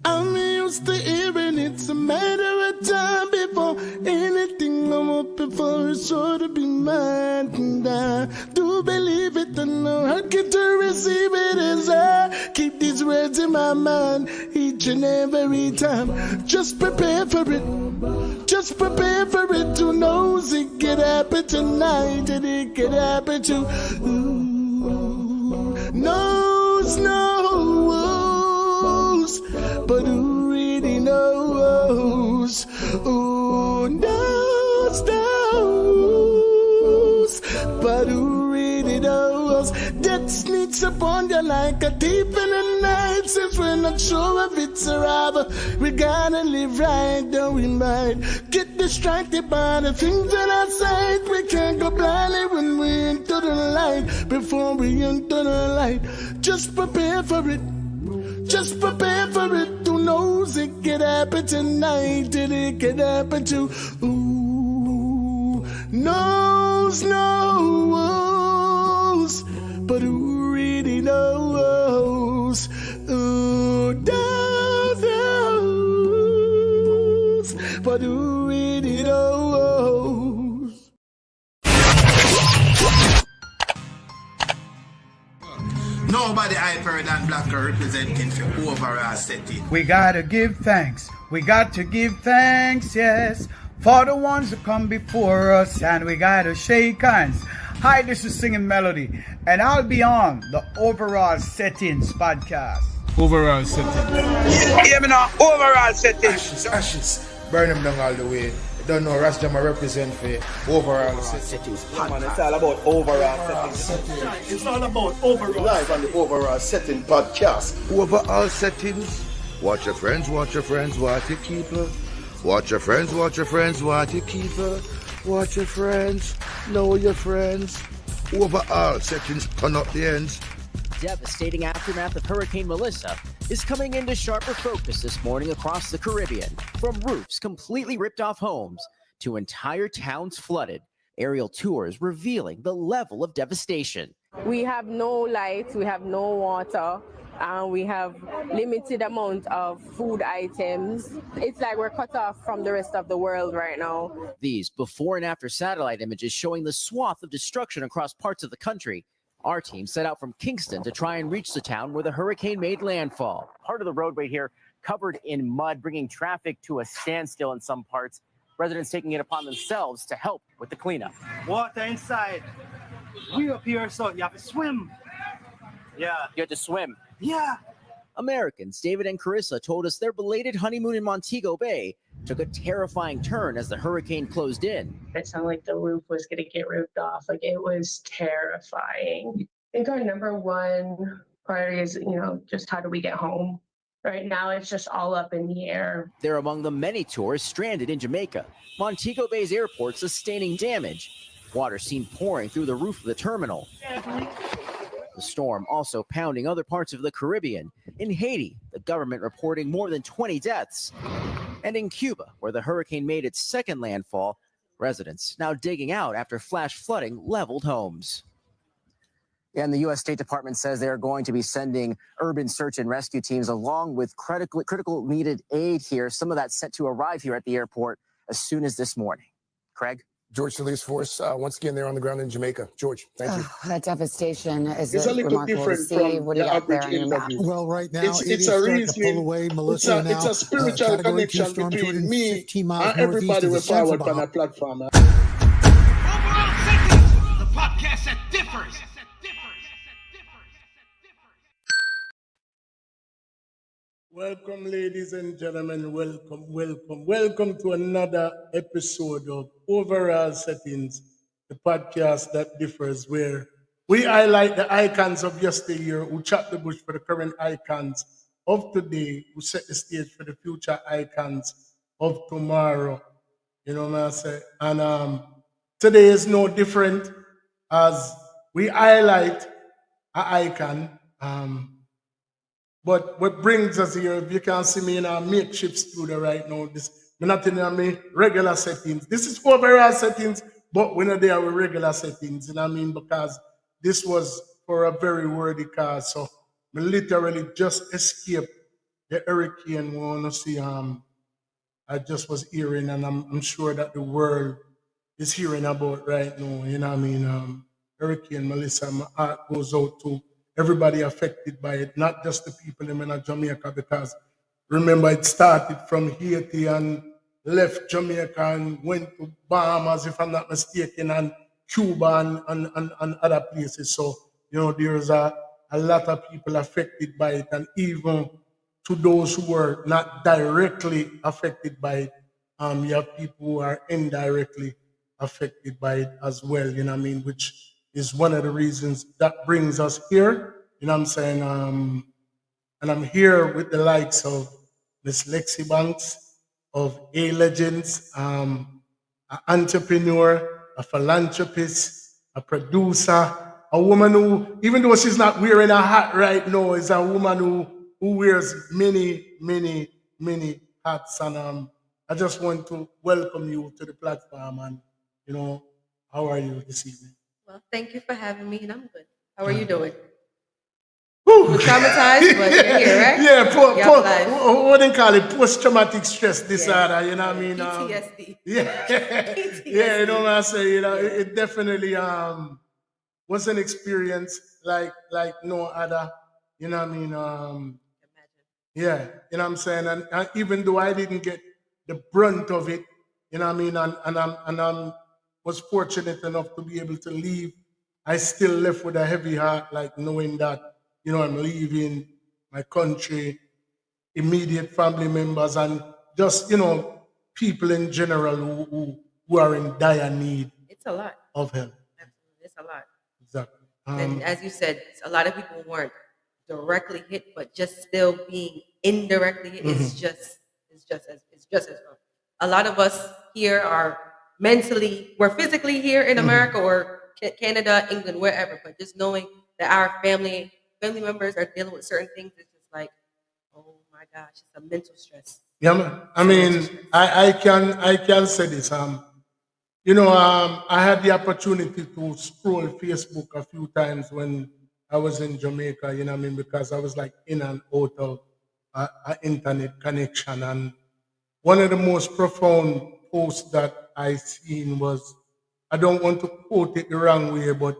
I'm used to hearing it's a matter of time before anything I'm hoping for is sure to be mine. And I do believe it, and I get to receive it as I keep these words in my mind each and every time. Just prepare for it. Just prepare for it. Who knows it could happen tonight, and it could happen to knows. But who really knows? Who knows? But who really knows? Death sneaks upon you like a thief in the night. Since we're not sure if it's arrival, we gotta live right, though we might get distracted by the things that are sight. We can't go blindly when we enter the light. Before we enter the light, just prepare for it. Just prepare for it. Who knows it could happen tonight, and it could happen to knows. But who really knows? Who knows? But who really knows? Nobody hyper than Blacker representing for overall setting. We gotta give thanks. We got to give thanks, yes, for the ones who come before us, and we gotta shake hands. Hi, this is Singing Melody, and I'll be on the Overall Settings podcast. Overall settings. Yeah, me now. Overall settings. Ashes. Burn them down all the way. Don't know Rastama represent for overall settings. Man, it's all about overall settings. It's all about overall. Live on the Overall Setting podcast. Overall settings. Watch your friends, watch your friends, watch your keeper. Watch your friends, watch your friends, watch your keeper. Watch your friends, know your friends. Overall settings, turn up the ends. Devastating aftermath of Hurricane Melissa is coming into sharper focus this morning across the Caribbean. From roofs completely ripped off homes to entire towns flooded, aerial tours revealing the level of devastation. We have no light, we have no water, and we have limited amount of food items. It's like we're cut off from the rest of the world right now. These before and after satellite images showing the swath of destruction across parts of the country. Our team set out from Kingston to try and reach the town where the hurricane made landfall. Part of the roadway here covered in mud, bringing traffic to a standstill in some parts. Residents taking it upon themselves to help with the cleanup. Water inside. We up here, so you have to swim. Yeah. You had to swim. Yeah. Americans David and Carissa told us their belated honeymoon in Montego Bay took a terrifying turn as the hurricane closed in. It sounded like the roof was going to get ripped off. Like, it was terrifying. I think our number one priority is, just how do we get home? Right now, it's just all up in the air. They're among the many tourists stranded in Jamaica. Montego Bay's airport sustaining damage. Water seen pouring through the roof of the terminal. The storm also pounding other parts of the Caribbean. In Haiti, the government reporting more than 20 deaths. And in Cuba, where the hurricane made its second landfall, residents now digging out after flash flooding leveled homes. And the U.S. State Department says they are going to be sending urban search and rescue teams along with critical needed aid here. Some of that set to arrive here at the airport as soon as this morning. Craig? George Solis Force, once again, they're on the ground in Jamaica. George, thank you. That devastation is It's a little remarkable to different see. from What do you the got there average on your map? interview. Well, right now It's a reasoning. away. Melissa It's a spiritual connection between me and everybody we're forward on a platform. Overall settings, the podcast that differs. Welcome, ladies and gentlemen. Welcome to another episode of Overall Settings, the podcast that differs, where we highlight the icons of yesteryear who chop the bush for the current icons of today, who set the stage for the future icons of tomorrow. You know what I'm saying? And today is no different as we highlight an icon. But what brings us here, if you can see me in a makeshift studio right now, we're not in my regular settings. This is overall settings, but we're not there with regular settings, you know what I mean? Because this was for a very worthy cause. So we literally just escaped, the hurricane we want to see. I just was hearing, and I'm sure that the world is hearing about right now. You know what I mean? Hurricane Melissa, my heart goes out to everybody affected by it, not just the people in Jamaica, because remember it started from Haiti and left Jamaica and went to Bahamas, if I'm not mistaken, and Cuba and other places. So, there's a lot of people affected by it, and even to those who were not directly affected by it, you have people who are indirectly affected by it as well, you know what I mean, which is one of the reasons that brings us here, you know what I'm saying? And I'm here with the likes of Miss Lexi Banks, of A Legends, an entrepreneur, a philanthropist, a producer, a woman who, even though she's not wearing a hat right now, is a woman who wears many, many, many hats. And I just want to welcome you to the platform. And, how are you this evening? Well, thank you for having me, and I'm good. How are you Yeah. doing? We're traumatized, but you're here, right? Yeah, what do they call it? Post-traumatic stress disorder, you know what I mean? PTSD. Yeah, PTSD. yeah, you know what I say. It definitely was an experience like no other. You know what I mean? Yeah, you know what I'm saying. And even though I didn't get the brunt of it, you know what I mean, and I'm was fortunate enough to be able to leave. I still left with a heavy heart, like knowing that I'm leaving my country, immediate family members, and just people in general who are in dire need It's a lot. of help. Absolutely, it's a lot. Exactly. And as you said, a lot of people weren't directly hit, but just still being indirectly hit is just as rough. A lot of us here are we're physically here in America or Canada, England, wherever, but just knowing that our family members are dealing with certain things, it's just like, oh my gosh, it's a mental stress. Yeah, man. I mean, I can say this. I had the opportunity to scroll Facebook a few times when I was in Jamaica, you know what I mean, because I was like in and out of internet connection. And one of the most profound posts that I seen was, I don't want to quote it the wrong way, but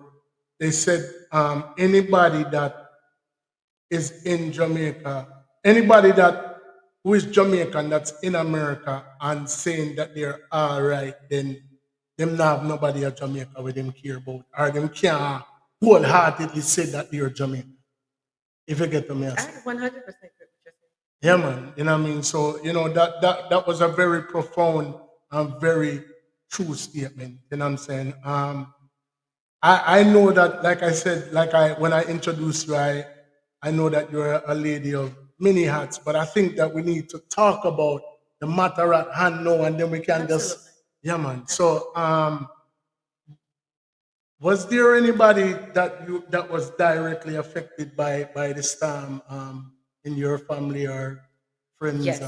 they said, anybody that is in Jamaica, anybody that who is Jamaican that's in America and saying that they're all right, then them not have nobody at Jamaica with them care about, or them can't wholeheartedly say that they're Jamaican. If you get to me, I 100% agree with you. yeah, man. You know what I mean? So, that was a very profound and very true statement. You know what I'm saying? I know that, like I said, when I introduced you, I know that you're a lady of many hats, but I think that we need to talk about the matter at hand now, and then we can just, yeah, man. So, was there anybody that was directly affected by the storm in your family or friends? Yes.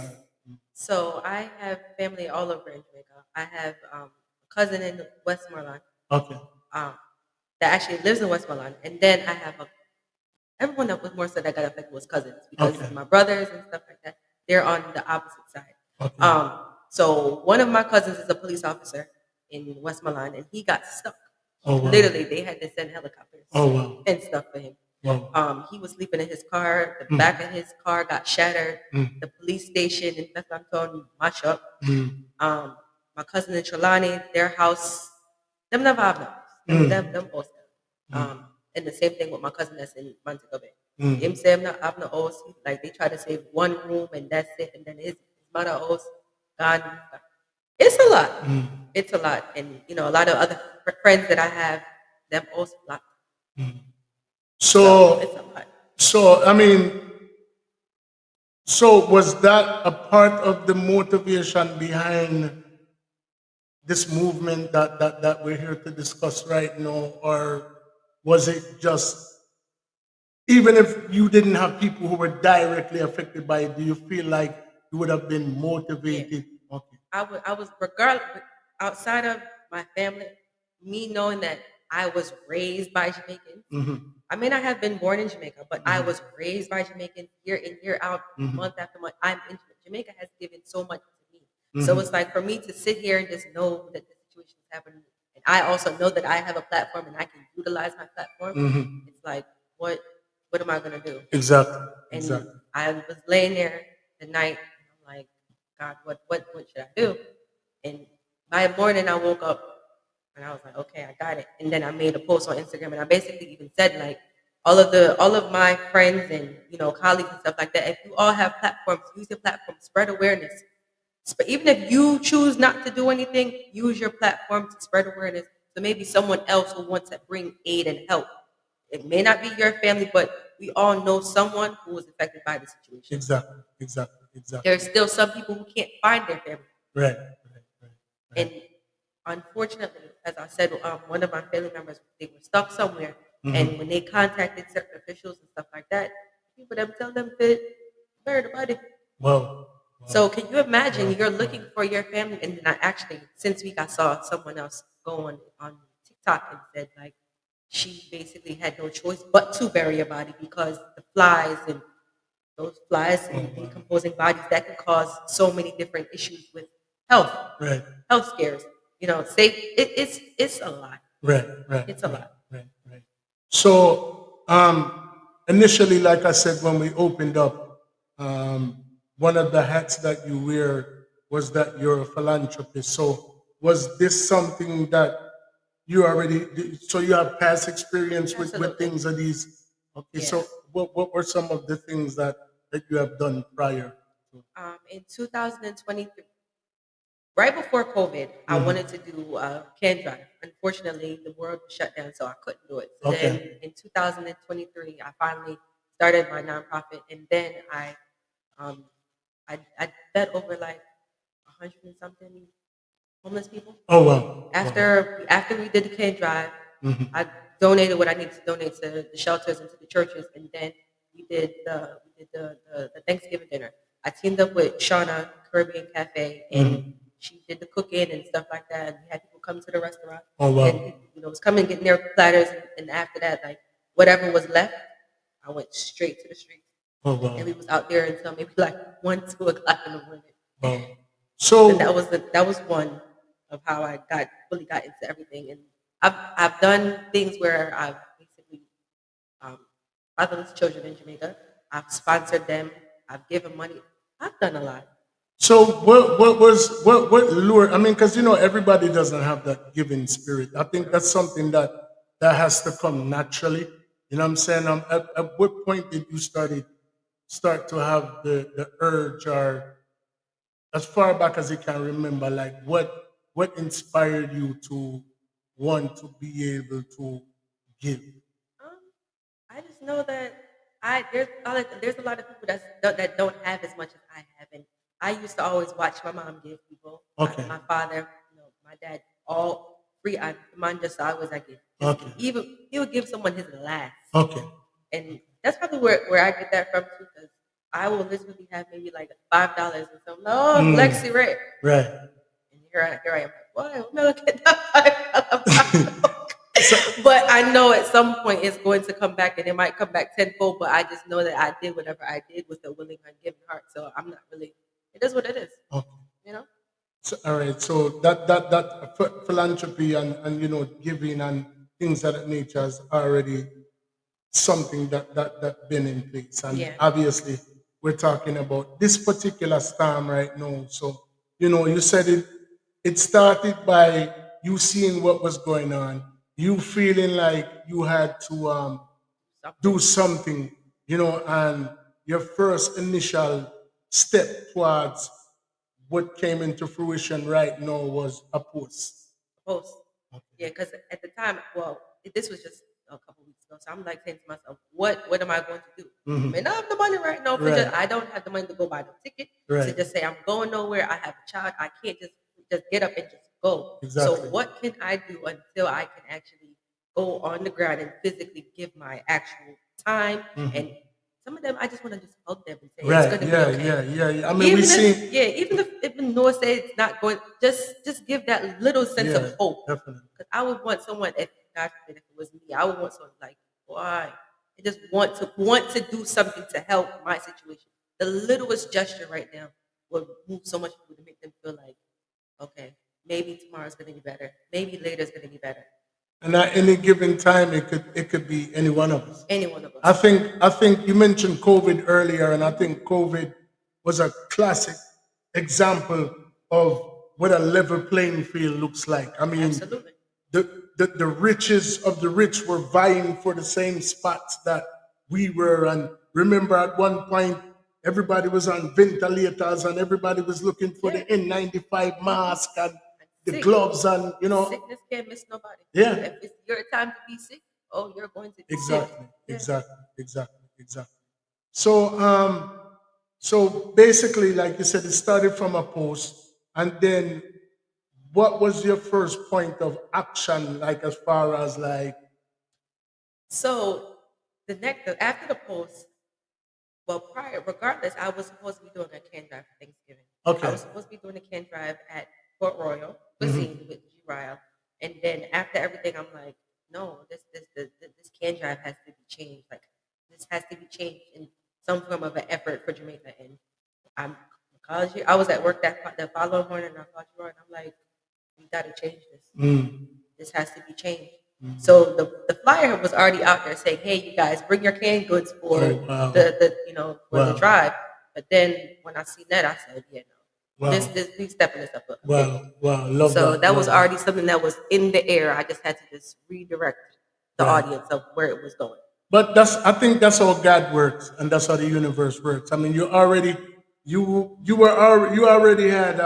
So I have family all over in Jamaica. I have a cousin in Westmoreland. Okay. That actually lives in Westmoreland, and then I have everyone that was more so that got affected was cousins because my brothers and stuff like that. They're on the opposite side. Okay. So one of my cousins is a police officer in Westmoreland, and he got stuck. Oh, wow. Literally, they had to send helicopters and stuff for him. Wow. He was sleeping in his car. The back of his car got shattered. The police station in Bethlehem mashed up. My cousin in Trelawney, their house, them never have no house. Them both. And the same thing with my cousin that's in Montego Bay. Him say I'm not have no house. Like they try to save one room and that's it. And then his mother house gone. It's a lot. It's a lot. And a lot of other friends that I have, them also blocked. So it's a lot. So I mean, so was that a part of the motivation behind this movement that we're here to discuss right now, or was it just, even if you didn't have people who were directly affected by it, do you feel like you would have been motivated? I was regardless outside of my family, me knowing that I was raised by Jamaicans. Mm-hmm. I may not have been born in Jamaica, but I was raised by Jamaicans year in, year out, month after month. I'm in Jamaica has given so much to me. So it's like for me to sit here and just know that the situation is happening. And I also know that I have a platform and I can utilize my platform. It's like, what am I gonna do? Exactly. And Exactly. I was laying there the night, and I'm like, God, what should I do? And by morning I woke up and I was like, okay, I got it. And then I made a post on Instagram and I basically even said like all of my friends and colleagues and stuff like that, if you all have platforms, use your platform, spread awareness. But even if you choose not to do anything, use your platform to spread awareness. So maybe someone else will want to bring aid and help. It may not be your family, but we all know someone who was affected by the situation. Exactly. There's still some people who can't find their family. Right. And unfortunately, as I said, one of my family members, they were stuck somewhere. And when they contacted certain officials and stuff like that, people them tell them to bury the body. Wow. So can you imagine you're looking for your family, and then I actually, since week I saw someone else go on TikTok and said like she basically had no choice but to bury a body because the flies and those flies and decomposing bodies that can cause so many different issues with health, health scares. It's a lot. Right. It's a lot. Right. So initially, like I said, when we opened up, one of the hats that you wear was that you're a philanthropist. So was this something that you already did? So you have past experience with things of these? Okay. Yeah. So what were some of the things that you have done prior? In 2023, right before COVID, I wanted to do a can drive. Unfortunately, the world was shut down, so I couldn't do it. So then in 2023, I finally started my nonprofit, and then I fed over like 100 and something homeless people. Oh wow! After we did the can drive, I donated what I needed to donate to the shelters and to the churches, and then we did the Thanksgiving dinner. I teamed up with Shauna Caribbean Cafe, and she did the cooking and stuff like that. And we had people come to the restaurant. Oh wow! And was coming getting their platters, and after that, like whatever was left, I went straight to the street. Oh wow! And we was out there until maybe like 1, 2 o'clock in the morning. Wow! So and that was one of how I fully got into everything. And I've done things where I've basically fatherless children in Jamaica. I've sponsored them. I've given money. I've done a lot. So what lured? I mean, because everybody doesn't have that giving spirit. I think that's something that has to come naturally. You know what I'm saying? At what point did you start to have the urge, or as far back as you can remember, like what inspired you to want to be able to give? I just know that there's a lot of people that don't have as much as I have, and I used to always watch my mom give people. Okay. My father, my dad, all free. Mine just always I give. Okay. Even he would give someone his last. Okay. And that's probably where I get that from too, because I will literally have maybe like $5 or something. Oh, Lexi, right? Right. And here I am. Why? I'm not looking at that $5. But I know at some point it's going to come back, and it might come back tenfold. But I just know that I did whatever I did with a willing and giving heart. So I'm not really. It is what it is. Okay. So, all right. So that philanthropy and giving and things of that nature is already something that been in place. And obviously we're talking about this particular storm right now. So you said it started by you seeing what was going on, you feeling like you had to do something, and your first initial step towards what came into fruition right now was a post. Okay. Yeah, because at the time, this was just a couple weeks ago. So I'm like saying to myself, what am I going to do? I mean, I have the money right now. I don't have the money to go buy the ticket. To just say I'm going nowhere. I have a child. I can't just get up and just go. Exactly. So what can I do until I can actually go on the ground and physically give my actual time? And some of them, I just want to just hug them and say it's going to be okay. Yeah. I mean, even if the Noah says it's not going, just give that little sense of hope. Definitely. Because I would want someone, if God forbid if it was me, I would want someone like, why? I just want to do something to help my situation. The littlest gesture right now would move so much people to make them feel like, okay, maybe tomorrow's gonna be better. Maybe later's gonna be better. And at any given time, it could be any one of us. Any one of us. I think you mentioned COVID earlier, and I think COVID was a classic example of what a level playing field looks like. I mean, Absolutely. the riches of the rich were vying for the same spots that we were. And remember, at one point, everybody was on ventilators and everybody was looking for the N95 mask and the Sick. gloves, and Sickness can't miss nobody. Yeah. If it's your time to be sick, oh, you're going to be Exactly, sick. Yeah. exactly. So basically, like you said, it started from a post, and then what was your first point of action, like as far as like? So after the post, well, regardless, I was supposed to be doing a can drive for Thanksgiving. Okay. I was supposed to be doing a can drive at Port Royal Cuisine with G. Ryle. And then after everything, I'm like, no, this can drive has to be changed. Like, this has to be changed in some form of an effort for Jamaica. And I'm college. I was at work the following morning, and I called you, and I'm like, we got to change this. This has to be changed. So the flyer was already out there saying, "Hey, you guys, bring your canned goods for the drive." But then when I seen that, I said, "Yeah, no, we stepping this up." Love so that. that was love already something that was in the air. I just had to just redirect the audience of where it was going. But I think that's how God works, and that's how the universe works. I mean, you already had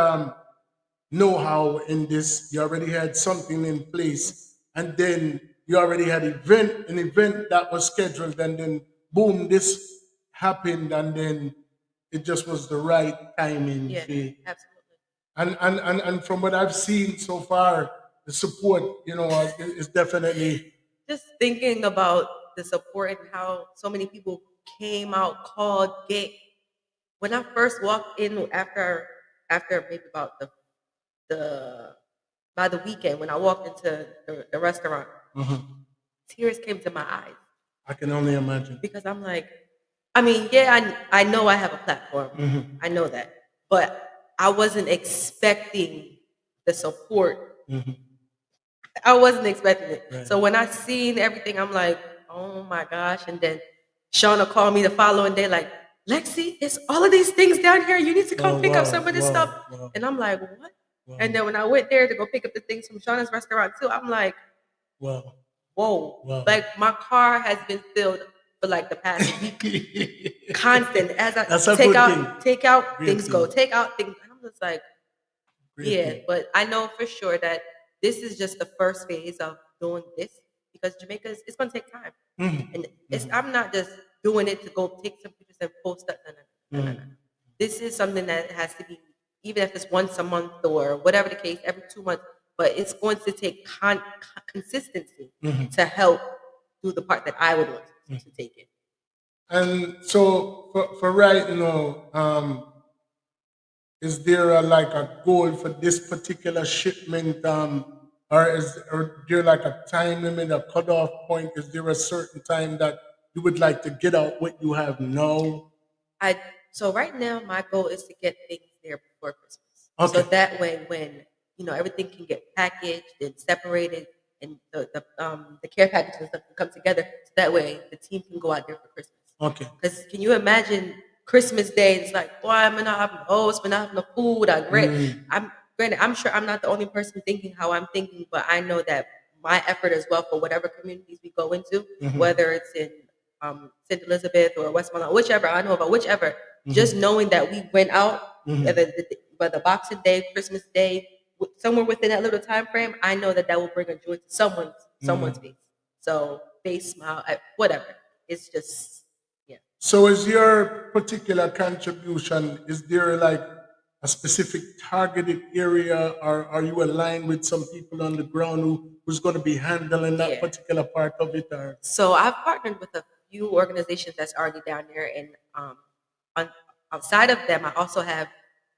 know-how in this. You already had something in place, and then you already had an event that was scheduled, and then boom, this happened, and then it just was the right timing. Yeah, See? absolutely. And from what I've seen so far, the support, is definitely. Just thinking about the support and how so many people came out, called, when I first walked in after maybe about by the weekend, when I walked into the restaurant, tears came to my eyes. I can only imagine. Because I'm like, I mean, yeah, I know I have a platform. I know that. But I wasn't expecting the support. I wasn't expecting it. Right. So when I seen everything, I'm like, oh my gosh. And then Shauna called me the following day, like, Lexi, it's all of these things down here. You need to come pick up some of this stuff. And I'm like, what? And then when I went there to go pick up the things from Shauna's restaurant too, I'm like, whoa. Like my car has been filled for like the past week. Constant. As I take out, things go. Take out things. And I'm just like, but I know for sure that this is just the first phase of doing this, because Jamaica it's going to take time. And I'm not just doing it to go take some pictures and post that. No. This is something that has to be, even if it's once a month or whatever the case, every 2 months, but it's going to take consistency to help do the part that I would want to take it. And so for right now, is there a goal for this particular shipment, or there like a time limit, a cutoff point? Is there a certain time that you would like to get out what you have now? So right now, my goal is to get things there before Christmas. Okay. So that way, when everything can get packaged and separated, and the care packages and stuff can come together, so that way the team can go out there for Christmas. Okay. Because can you imagine Christmas Day? It's like, why am I not having hosts? We're not having the food. I'm sure I'm not the only person thinking how I'm thinking, but I know that my effort as well for whatever communities we go into, whether it's in St. Elizabeth or Westmoreland, whichever, just knowing that we went out, whether Boxing Day, Christmas Day, somewhere within that little time frame, I know that will bring a joy to someone's face. So face, smile, whatever. It's just, yeah. So is your particular contribution, is there like a specific targeted area, or are you aligned with some people on the ground who's going to be handling that particular part of it? Or? So I've partnered with a few organizations that's already down there, and outside of them, I also have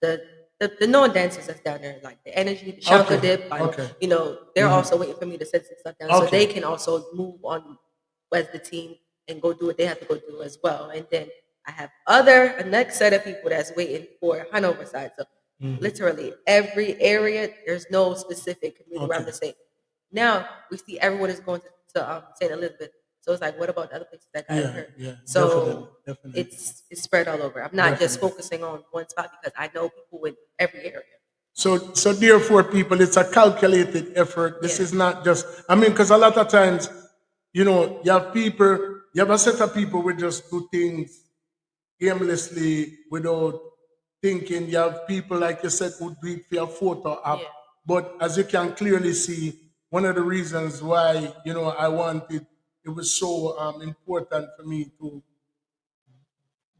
the the known dancers that's down there, like the Energy, the Shanka Dip, and you know, they're also waiting for me to set some stuff down so they can also move on as the team and go do what they have to go do as well. And then I have a next set of people that's waiting for Hanover side. So literally every area, there's no specific community where I'm the same. Now we see everyone is going to St. Elizabeth. So it's like, what about the other places that got hurt? Yeah, so definitely. it's spread all over. I'm not just focusing on one spot because I know people in every area. So therefore, people, it's a calculated effort. This is not just, I mean, because a lot of times, you know, you have a set of people who just do things aimlessly without thinking. You have people, like you said, who do it for your photo app. But as you can clearly see, one of the reasons why, you know, it was so important for me to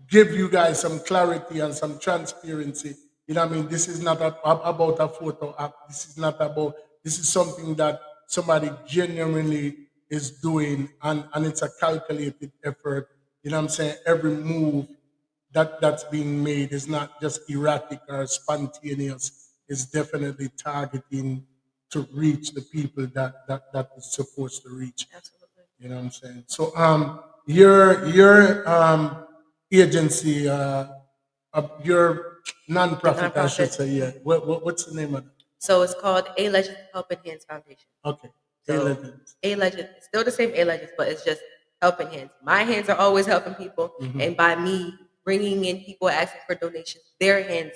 give you guys some clarity and some transparency. You know what I mean? This is not about a photo app. This is something that somebody genuinely is doing, and it's a calculated effort. You know what I'm saying? Every move that's being made is not just erratic or spontaneous. It's definitely targeting to reach the people that is supposed to reach. Absolutely. You know what I'm saying? So your agency, your non-profit, I should say, yeah. What's the name of it? So it's called A Legend Helping Hands Foundation. Okay. So A Legend, it's still the same A Legends, but it's just helping hands. My hands are always helping people, and by me bringing in people asking for donations, their hands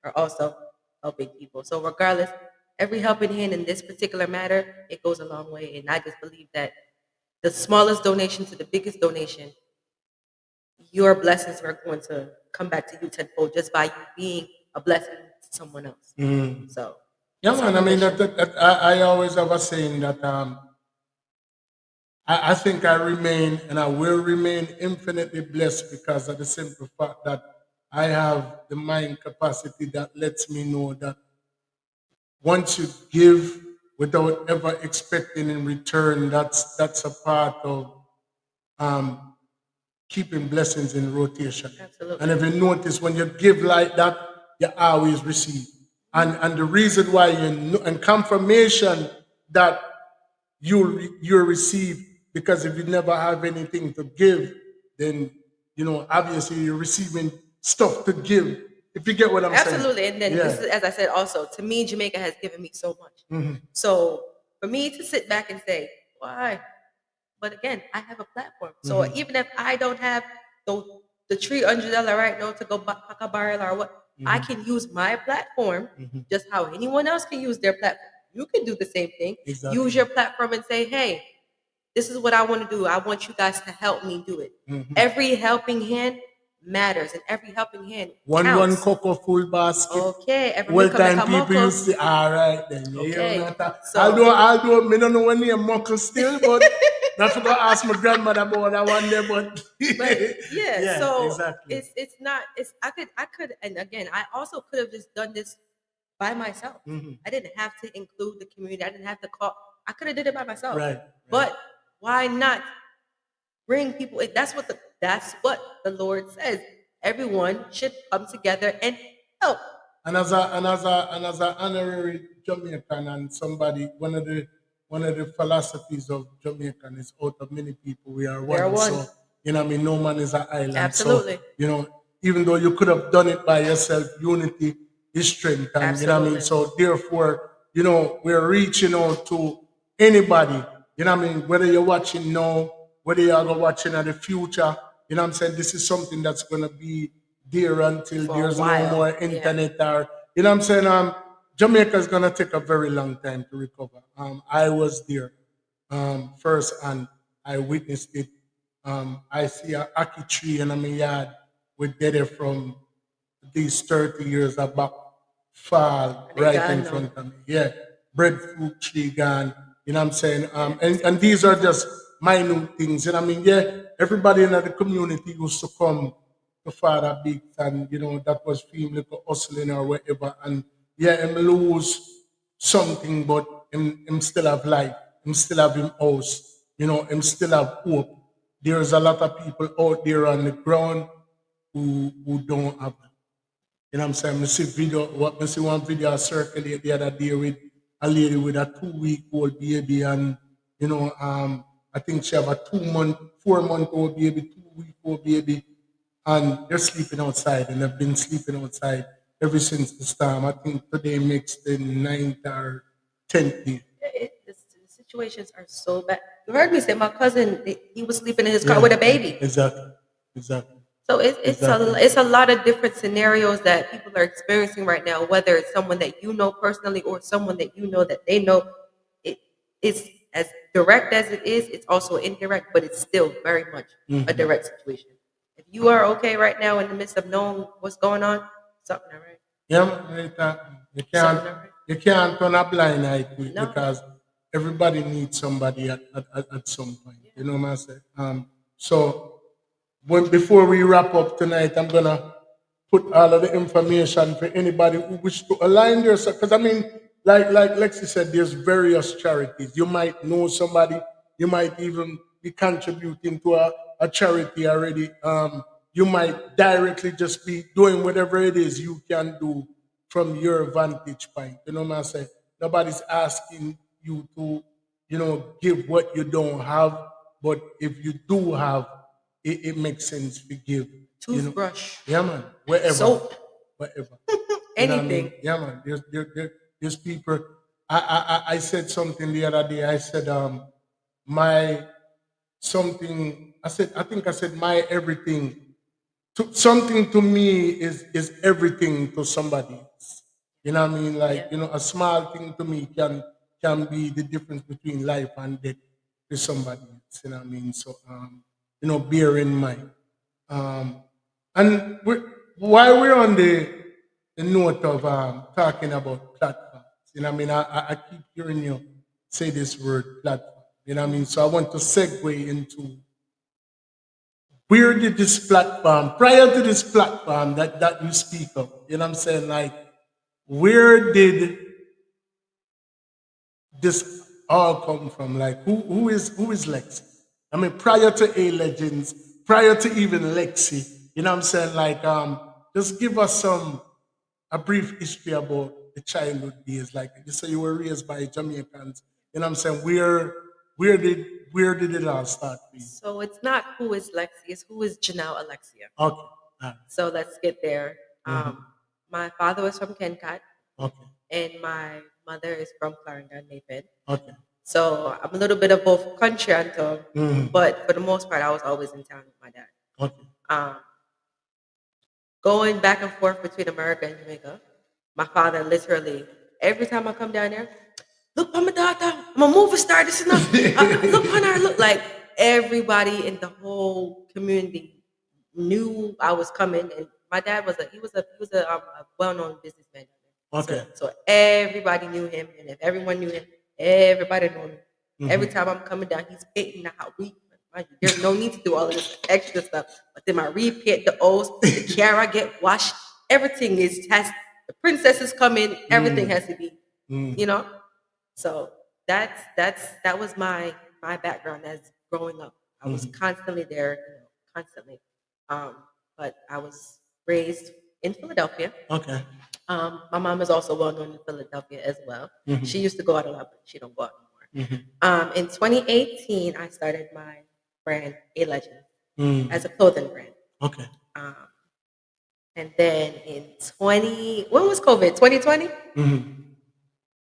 are also helping people. So regardless, every helping hand in this particular matter, it goes a long way. And I just believe that the smallest donation to the biggest donation, your blessings are going to come back to you tenfold just by you being a blessing to someone else. So yeah, man. I mean, I always have a saying that I think I remain and I will remain infinitely blessed because of the simple fact that I have the mind capacity that lets me know that once you give without ever expecting in return, that's a part of keeping blessings in rotation. Absolutely. And if you notice, when you give like that, you always receive. And the reason why and confirmation that you receive, because if you never have anything to give, then you know obviously you're receiving stuff to give. If you get what I'm saying. Absolutely. And then this is, as I said, also to me, Jamaica has given me so much. So for me to sit back and say, why? But again, I have a platform. So even if I don't have the $300 right now to go pack a barrel or what, I can use my platform just how anyone else can use their platform. You can do the same thing. Exactly. Use your platform and say, hey, this is what I want to do. I want you guys to help me do it. Every helping hand matters, and every helping hand counts. One cocoa full basket. Okay. Well time people used to all right then. Okay. So, although me don't know when name Muckle still, but not forgot to ask my grandmother about that one day, but yeah, so exactly. it's not I could and again I also could have just done this by myself. I didn't have to include the community. I didn't have to call. I could have did it by myself. Right. But why not bring people in? That's what the Lord says. Everyone should come together and help. And as an honorary Jamaican and somebody, one of the philosophies of Jamaican is out of many people we are one. So you know what I mean, no man is an island. Absolutely. So you know, even though you could have done it by yourself, unity is strength. And you know what I mean? So therefore, you know, we're reaching out to anybody, you know what I mean, whether you're watching now, whether you're going to watching in the future, you know what I'm saying? This is something that's going to be there until there's no more internet or, you know what I'm saying? Jamaica is going to take a very long time to recover. I was there first and I witnessed it. I see a ackee tree in my yard with dead from these 30 years back fall right in front of me. Yeah, breadfruit tree gone. You know what I'm saying? And these are just minute things. You know what I mean? Yeah, everybody in the community used to come to Father Biggs and, you know, that was film like hustling or whatever. And yeah, him lose something, but him still have life. Him still have him house. You know, him still have hope. There's a lot of people out there on the ground who don't have that. You know what I'm saying? I see one video circulate the other day with a lady with a 2-week-old baby, and I think she have a 4-month-old baby, 2-week-old baby, and they're sleeping outside, and they've been sleeping outside ever since the storm. I think today makes the 9th or 10th day. The situations are so bad. You heard me say my cousin, he was sleeping in his car with a baby. Exactly. So it's a lot of different scenarios that people are experiencing right now, whether it's someone that you know personally or someone that you know that they know. It's as direct as it is, it's also indirect, but it's still very much a direct situation. If you are okay right now in the midst of knowing what's going on, something all right. Yeah, you can't turn a blind eye to it because everybody needs somebody at some point. You know what I'm saying? So before we wrap up tonight, I'm gonna put all of the information for anybody who wish to align themselves. Because I mean, like Lexi said, there's various charities. You might know somebody, you might even be contributing to a charity already. You might directly just be doing whatever it is you can do from your vantage point. You know what I'm saying? Nobody's asking you to, give what you don't have, but if you do have, it makes sense to give. Toothbrush. Yeah, man. Wherever. Soap. Whatever. Anything. Yeah, man. There's people. I said something the other day. I said my something. I think I said my everything. Something to me is everything to somebody else. You know what I mean? Like a small thing to me can be the difference between life and death to somebody else. You know what I mean? So bear in mind. And while we're on the note of talking about platforms, you know what I mean? I keep hearing you say this word platform. You know what I mean? So I want to segue into where did this platform, prior to this platform that you speak of, you know what I'm saying? Like, where did this all come from? Like, who is Lexi? I mean, prior to A Legends, prior to even Lexi, you know what I'm saying? Like, just give us a brief history about the childhood days. Like you say, you were raised by Jamaicans. You know what I'm saying? Where did it all start for you? So it's not who is Lexi, it's who is Janelle Alexia. Okay. All right. So let's get there. My father was from Kencat, Okay. and my mother is from Clarendon, Nathan. Okay. So I'm a little bit of both country and town, but for the most part, I was always in town with my dad. Okay. Going back and forth between America and Jamaica, my father literally, every time I come down there, look, my daughter, I'm a movie star, this enough. Look on her, look. Like everybody in the whole community knew I was coming, and my dad was a well-known businessman. Okay. So everybody knew him, and if everyone knew him, everybody knew him. Every time I'm coming down, he's painting the house. There's no need to do all of this extra stuff. But then my repaint, the O's, the car get washed, everything the princesses come in, everything has to be, So that was my background as growing up. I was constantly there, constantly. But I was raised in Philadelphia. Okay. My mom is also well known in Philadelphia as well. She used to go out a lot, but she don't go out anymore. In 2018, I started my brand, A Legend, as a clothing brand. Okay. And then when was COVID? 2020?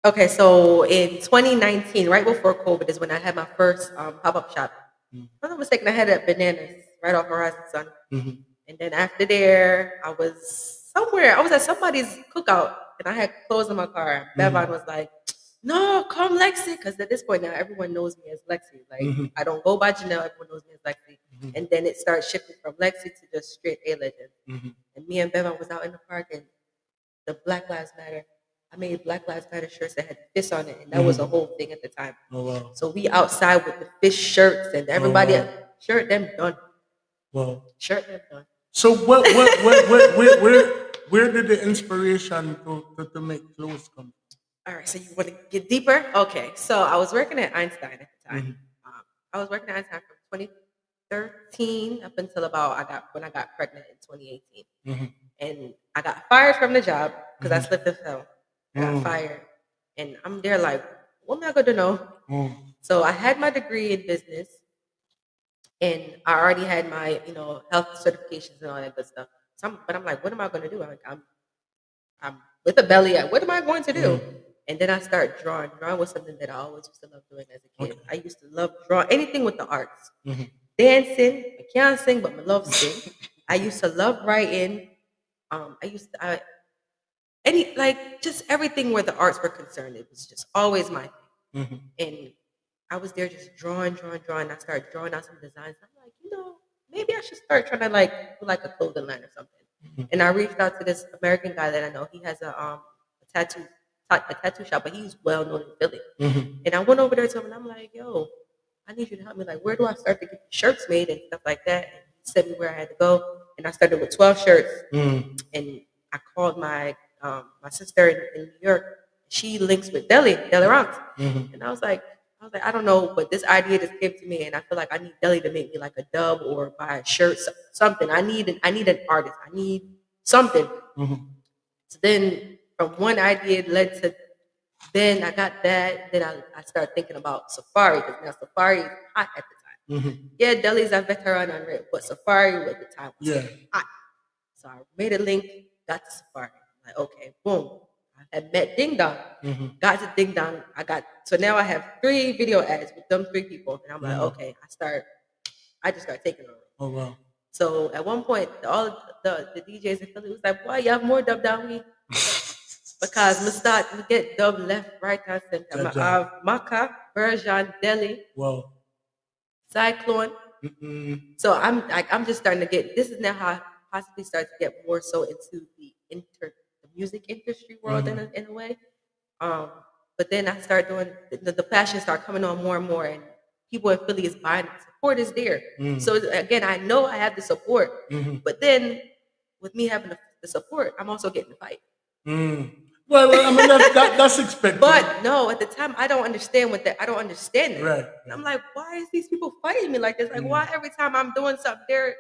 Okay, so in 2019, right before COVID, is when I had my first pop-up shop. If I'm not mistaken, I had it at Bananas, right off Horizon Sun. And then after there, I was at somebody's cookout, and I had clothes in my car. Bevan was like, no, come Lexi, because at this point now, everyone knows me as Lexi. Like, I don't go by Janelle, everyone knows me as Lexi. And then it started shifting from Lexi to just straight A Legend. And me and Bevan was out in the park, and the Black Lives Matter, I made Black Lives Matter shirts that had fish on it, and that was a whole thing at the time. Oh, wow. So we outside with the fish shirts, and everybody, shirt them done. Wow. Shirt them done. So where did the inspiration to make clothes come from? All right, so you want to get deeper? Okay, so I was working at Einstein at the time. I was working at Einstein from 2013 up until about when I got pregnant in 2018. And I got fired from the job because I slipped and fell. I got fired. And I'm there like, what am I going to know? So I had my degree in business. And I already had my, health certifications and all that good stuff. But I'm like, what am I going to do? I'm with a belly. What am I going to do? And then I start drawing. Drawing was something that I always used to love doing as a kid. I used to love drawing anything with the arts. Dancing, I can't sing, but I love sing. I used to love writing. Just everything where the arts were concerned. It was just always my thing. And I was there just drawing. I started drawing out some designs. I'm like, maybe I should start trying to do a clothing line or something. And I reached out to this American guy that I know. He has a tattoo shop, but he's well known in Philly. And I went over there to him and I'm like, yo, I need you to help me. Like, where do I start to get the shirts made and stuff like that? And he said me where I had to go. And I started with 12 shirts. And I called my sister in New York. She links with Deli Ranks. And I was like, I don't know, but this idea just came to me, and I feel like I need Deli to make me like a dub or buy a shirt, something. I need an artist. I need something. So then, from one idea, it led to. Then I got that. Then I started thinking about Safari because now Safari is hot at the time. Yeah, Deli's a veteran on it, but Safari at the time was hot. So I made a link, got to Safari. I'm like, okay, boom. I had met Ding Dong, got to Ding Dong. So now I have 3 video ads with them 3 people. And I'm like, okay, I just start taking over. Oh, wow. So at one point, all of the DJs in Philly was like, why you have more dub down here? Because we get dub left, right, and center. I have Maka, Version, Deli, Cyclone. So I'm just starting to get, this is now how I possibly start to get more so into the music industry world in a way. But then I start doing, the fashion start coming on more and more, and people in Philly is buying it. Support is there. So again, I know I have the support, but then with me having the support, I'm also getting the fight. Well, I mean, that's expected. But no, at the time, I don't understand I don't understand that. Right. And I'm like, why is these people fighting me like this? Like, why every time I'm doing something,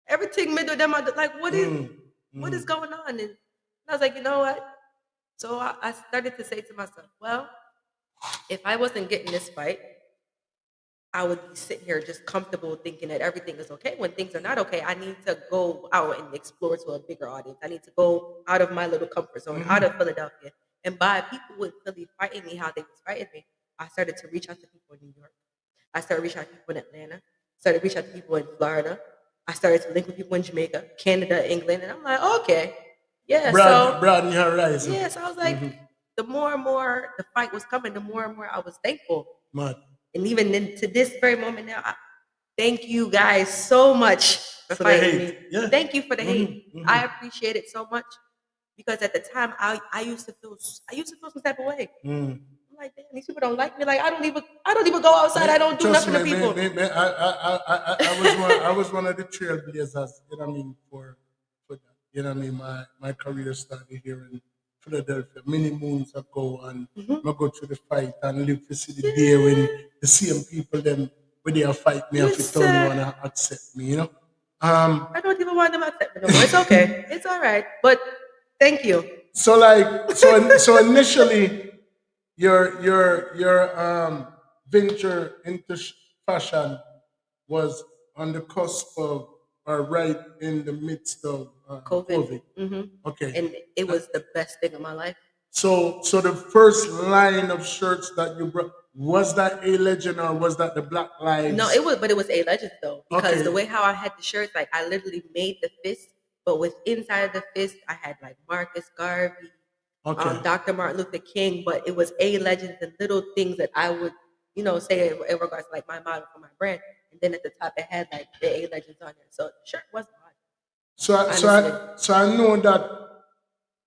everything middle of them, like, what is going on? And I was like, you know what? So I started to say to myself, well, if I wasn't getting this fight, I would be sitting here just comfortable thinking that everything is okay. When things are not okay, I need to go out and explore to a bigger audience. I need to go out of my little comfort zone, out of Philadelphia. And by people with Philly fighting me how they was fighting me, I started to reach out to people in New York. I started reaching out to people in Atlanta. Started reaching out to people in Florida. I started to link with people in Jamaica, Canada, England. And I'm like, okay. Yeah, broaden your horizon. Yeah, so I was like, the more and more the fight was coming, the more and more I was thankful. And even to this very moment now, thank you guys so much for fighting me. Yeah. Thank you for the hate. I appreciate it so much because at the time I used to feel some type of way. I'm like, damn, these people don't like me. Like I don't even go outside. I don't do nothing to people. I was one of the trailblazers. You know what I mean for that. You know what I mean. My career started here in Philadelphia many moons ago, and I go to the fight and live to see the day when the same people them when they fight me and if don't want to accept me, you know. I don't even want them to accept me no more. It's okay. It's all right. But thank you. So so initially your venture into fashion was on the cusp of or right in the midst of COVID. Okay. And it was the best thing of my life. So the first line of shirts that you brought, was that A Legend or was that the Black Lives? No, it was A Legend though. Because the way how I had the shirts, like I literally made the fist, but with inside of the fist, I had like Marcus Garvey, Dr. Martin Luther King, but it was A Legend, the little things that I would, say in regards to like my model for my brand. And then at the top, it had like the A Legends on there. So the shirt wasn't hard. So I know that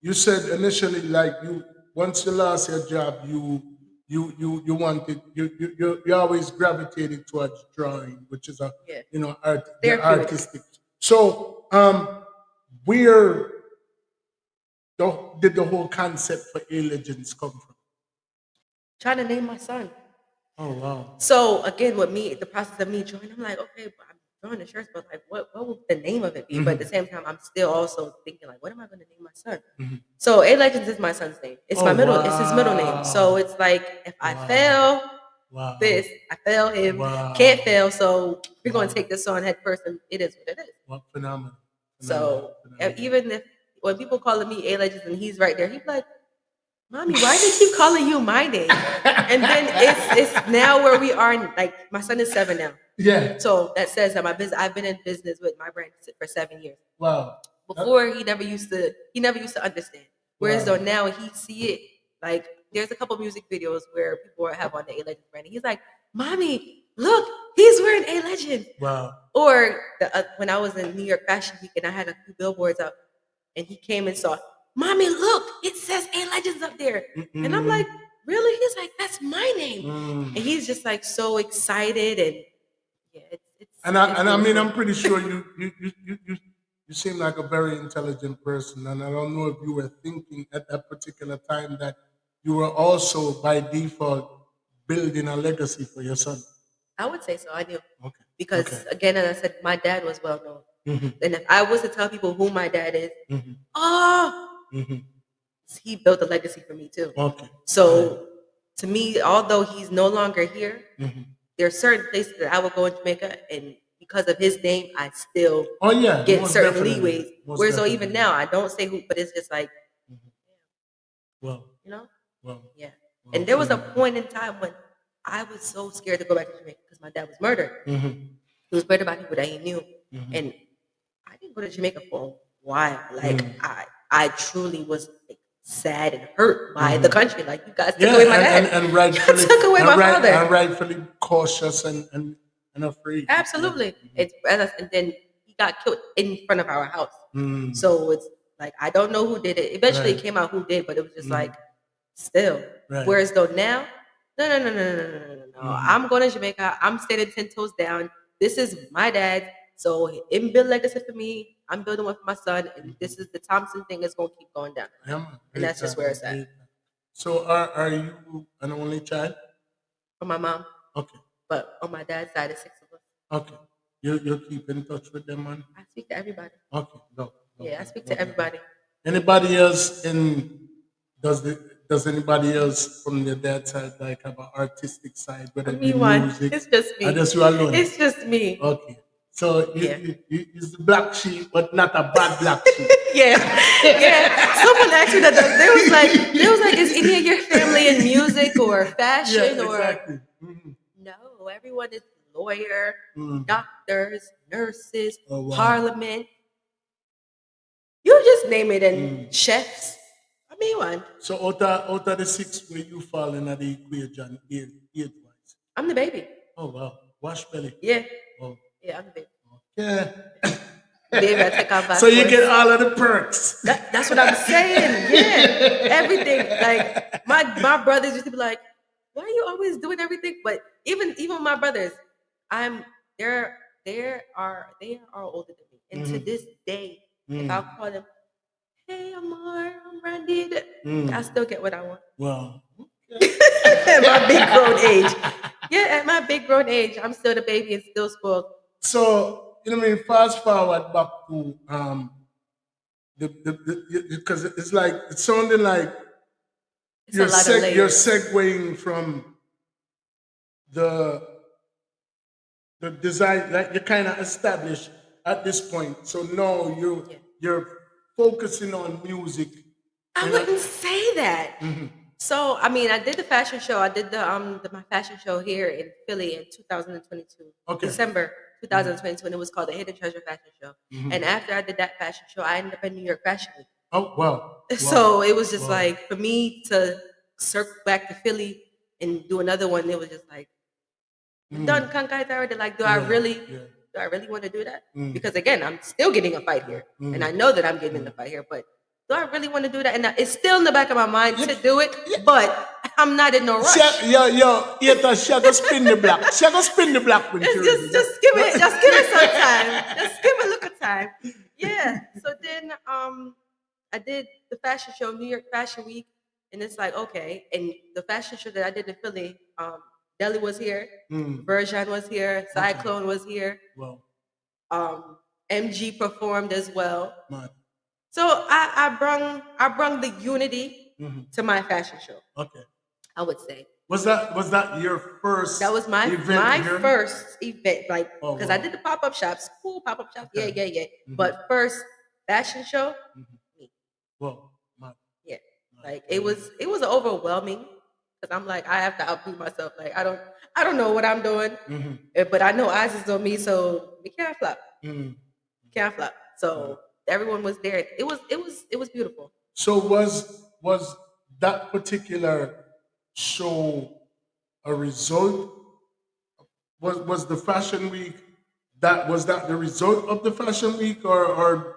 you said initially, like once you lost your job, you wanted you always gravitated towards drawing, which is artistic. So where did the whole concept for A Legends come from? Trying to name my son. Oh wow! So again, with me, the process of me joining, I'm like, okay, drawing the shirts, but like, what would the name of it be? But at the same time, I'm still also thinking like, what am I going to name my son? So A Legends is my son's name. It's my middle. It's his middle name. So it's like if I fail this, I fail him. Can't fail. So we're going to take this on head first, and it is what it is. What phenomenal. So even if when people calling me A Legends and he's right there, he's like, Mommy, why do they keep calling you my name? And then it's now where we are. Like my son is 7 now. Yeah. So that says that I've been in business with my brand for 7 years. Wow. Before he never used to understand. Whereas though now he see it, like there's a couple music videos where people have on the A Legend brand. And he's like, Mommy, look, he's wearing A Legend. Wow. Or when I was in New York Fashion Week and I had a few billboards up, and he came and saw, Mommy, look, it says A Legends up there. And I'm like, really? He's like, that's my name. And he's just like so excited, and yeah, it's I mean, I'm pretty sure you seem like a very intelligent person, and I don't know if you were thinking at that particular time that you were also by default building a legacy for your son. I would say so. I do. Okay. Because again, as I said, my dad was well known. And if I was to tell people who my dad is, he built a legacy for me too. Okay. So to me, although he's no longer here, there are certain places that I would go in Jamaica, and because of his name, I still get certain leeways. Whereas so even now, I don't say who, but it's just like, well, you know, yeah. Well, and there was a point in time when I was so scared to go back to Jamaica because my dad was murdered. He was murdered by people that he knew, and I didn't go to Jamaica for a while. Like I truly was like, sad and hurt by the country. Like you guys took away my dad, and rightfully took away my father, and rightfully cautious and afraid. Absolutely, and then he got killed in front of our house. So it's like I don't know who did it. Eventually, it came out who did, but it was just like still. Whereas though now, no. I'm going to Jamaica. I'm standing 10 toes down. This is my dad. So him build legacy for me. I'm building one for my son, and this is the Thompson thing is going to keep going down. And that's just where it's at. So are you an only child? For my mom. Okay. But on my dad's side, it's 6 of us. Okay. You keep in touch with them, man? I speak to everybody. Okay. Go. Yeah, I speak to everybody. Anybody else does anybody else from your dad's side like have an artistic side, whether it be music? It's just me. Just you alone. It's just me. Okay. So you is the black sheep, but not a bad black sheep. Yeah. Someone asked me that. They was like, is any of your family in music or fashion exactly. No, everyone is lawyer, doctors, nurses, parliament. You just name it, and chefs. I mean, one. So out of the 6, where you fall in the equation age-wise? I'm the baby. Oh wow, wash belly. Yeah. Oh. Yeah, I'm the baby. Yeah. Baby, I take off so you get all of the perks. That's what I'm saying. Yeah, everything. Like my brothers used to be like, "Why are you always doing everything?" But even my brothers, they are older than me, and to this day, if I call them, "Hey, Amar, I'm Randy," I still get what I want. Wow. At my big grown age. Yeah, at my big grown age, I'm still the baby and still spoiled. So, you know what I mean, fast forward back to because it's like it's sounding like you're segueing from the design, like you're kind of established at this point. So now you're focusing on music. I wouldn't say that. So, I mean, I did the fashion show. I did my fashion show here in Philly in 2022. Okay. December 2022, and it was called the Hidden Treasure Fashion Show. And after I did that fashion show, I ended up in New York Fashion Week. Oh, wow. So it was just like, for me to circle back to Philly and do another one, it was just like, done Kankai's already. Like, do I really want to do that? Because again, I'm still getting a fight here. And I know that I'm getting in the fight here, but do I really want to do that? And it's still in the back of my mind to do it, but I'm not in no rush. She go spin the block. She go spin the block when just give it some time. Just give it a little time. Yeah. So then I did the fashion show, New York Fashion Week, and it's like, okay. And the fashion show that I did in Philly, Deli was here, Bergeron was here, Cyclone was here. Wow. MG performed as well. Man. So I brung the unity to my fashion show. Okay. I would say. Was that your first? That was my event here? first event, like Oh, because wow. I did the pop-up shops, cool pop-up shops, Okay. yeah. But first fashion show, me. Well, man. Yeah, like it was overwhelming because I'm like I have to outdo myself. Like I don't know what I'm doing, but I know eyes is on me, so we can't flop. Can't flop. So everyone was there. It was beautiful. So was that particular show a result? Was the fashion week was that the result of the fashion week, or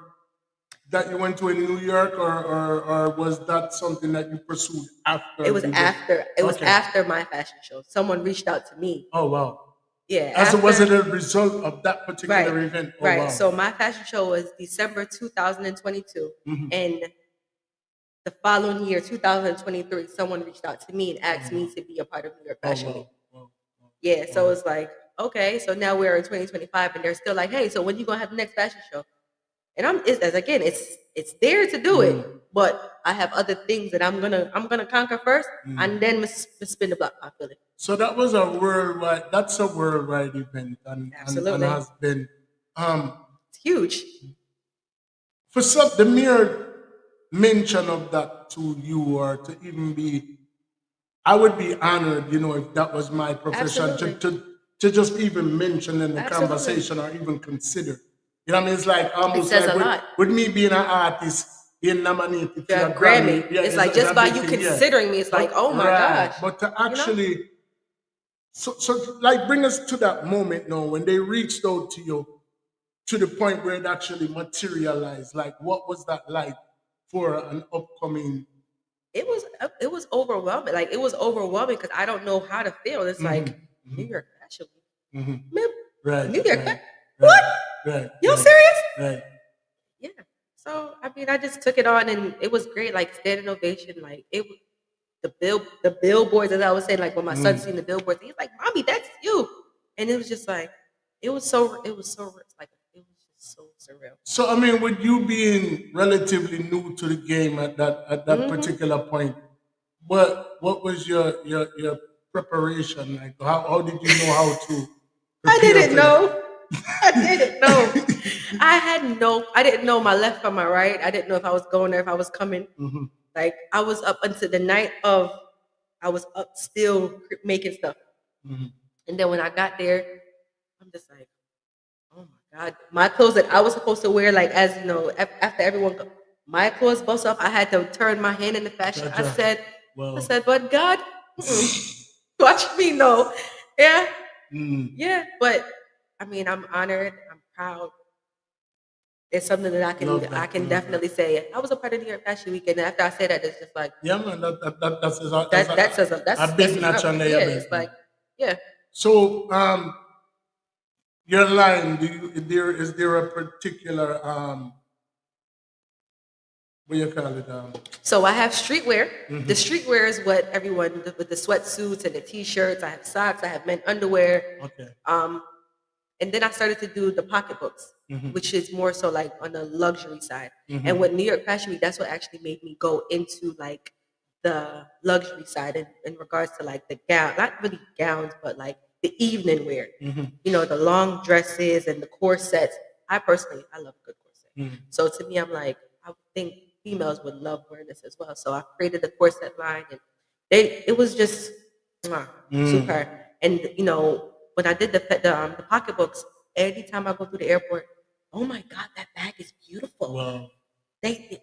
that you went to in New York, or was that something that you pursued after? It was after. It was Okay. after my fashion show. Someone reached out to me. Oh wow. Yeah. As was it a result of that particular Right. event? Oh, Right. wow. So my fashion show was December 2022, and the following year, 2023, someone reached out to me and asked me to be a part of New York Fashion Week. Yeah. So it's like, okay, so now we're in 2025, and they're still like, hey, so when you gonna have the next fashion show? And it's there to do it, but I have other things that I'm gonna conquer first, and then spin the block popular. So that was that's a worldwide event, and Absolutely. has been It's huge. for the mere mention of that to you, or to even be, I would be honored, if that was my profession, to just even mention in the conversation, or even consider. You know what I mean? It's like almost says like a lot. with me being an artist, being nominated for a Grammy. Yeah, It's like just by a you big thing, considering me, it's like, oh my gosh. But to actually, so like bring us to that moment now when they reached out to you, to the point where it actually materialized. Like, what was that like for an upcoming? It was overwhelming. Like it was overwhelming because I don't know how to feel. It's like New York Fashion Week. Right. New York. Right, What? Right. You serious? Right. Yeah. So I mean, I just took it on, and it was great. Like standing ovation. Like the billboards, as I was saying. Like when my son seen the billboards, he's like, "Mommy, that's you." And it was just like, it was so like it was just so surreal. So I mean, with you being relatively new to the game at that particular point, what was your preparation like? How did you know how to? I didn't for know. I didn't know. I didn't know my left from my right. I didn't know if I was going there, if I was coming. Like I was up until the night of. I was up still making stuff, and then when I got there, I'm just like, oh my god, my clothes that I was supposed to wear, like as you know, after everyone, my clothes bust up. I had to turn my hand in the fashion. Gotcha. I said, but God, watch me know, yeah. Yeah, but I mean, I'm honored. I'm proud. It's something that I can definitely say. I was a part of New York Fashion Week, and after I say that, it's just like Yeah, man. That says that's a big notch on yeah. there. It's like yeah. So your line. Is there a particular what do you call it? So I have streetwear. The streetwear is what everyone with the sweatsuits and the t-shirts. I have socks. I have men underwear. Okay. And then I started to do the pocketbooks, which is more so like on the luxury side. And with New York Fashion Week, that's what actually made me go into like the luxury side in regards to like the gown, not really gowns, but like the evening wear. You know, the long dresses and the corsets. I love a good corset. So to me, I'm like, I would think females would love wearing this as well. So I created the corset line, and it was just super. And you know, when I did the pocketbooks, anytime I go through the airport, oh my god, that bag is beautiful. Wow. They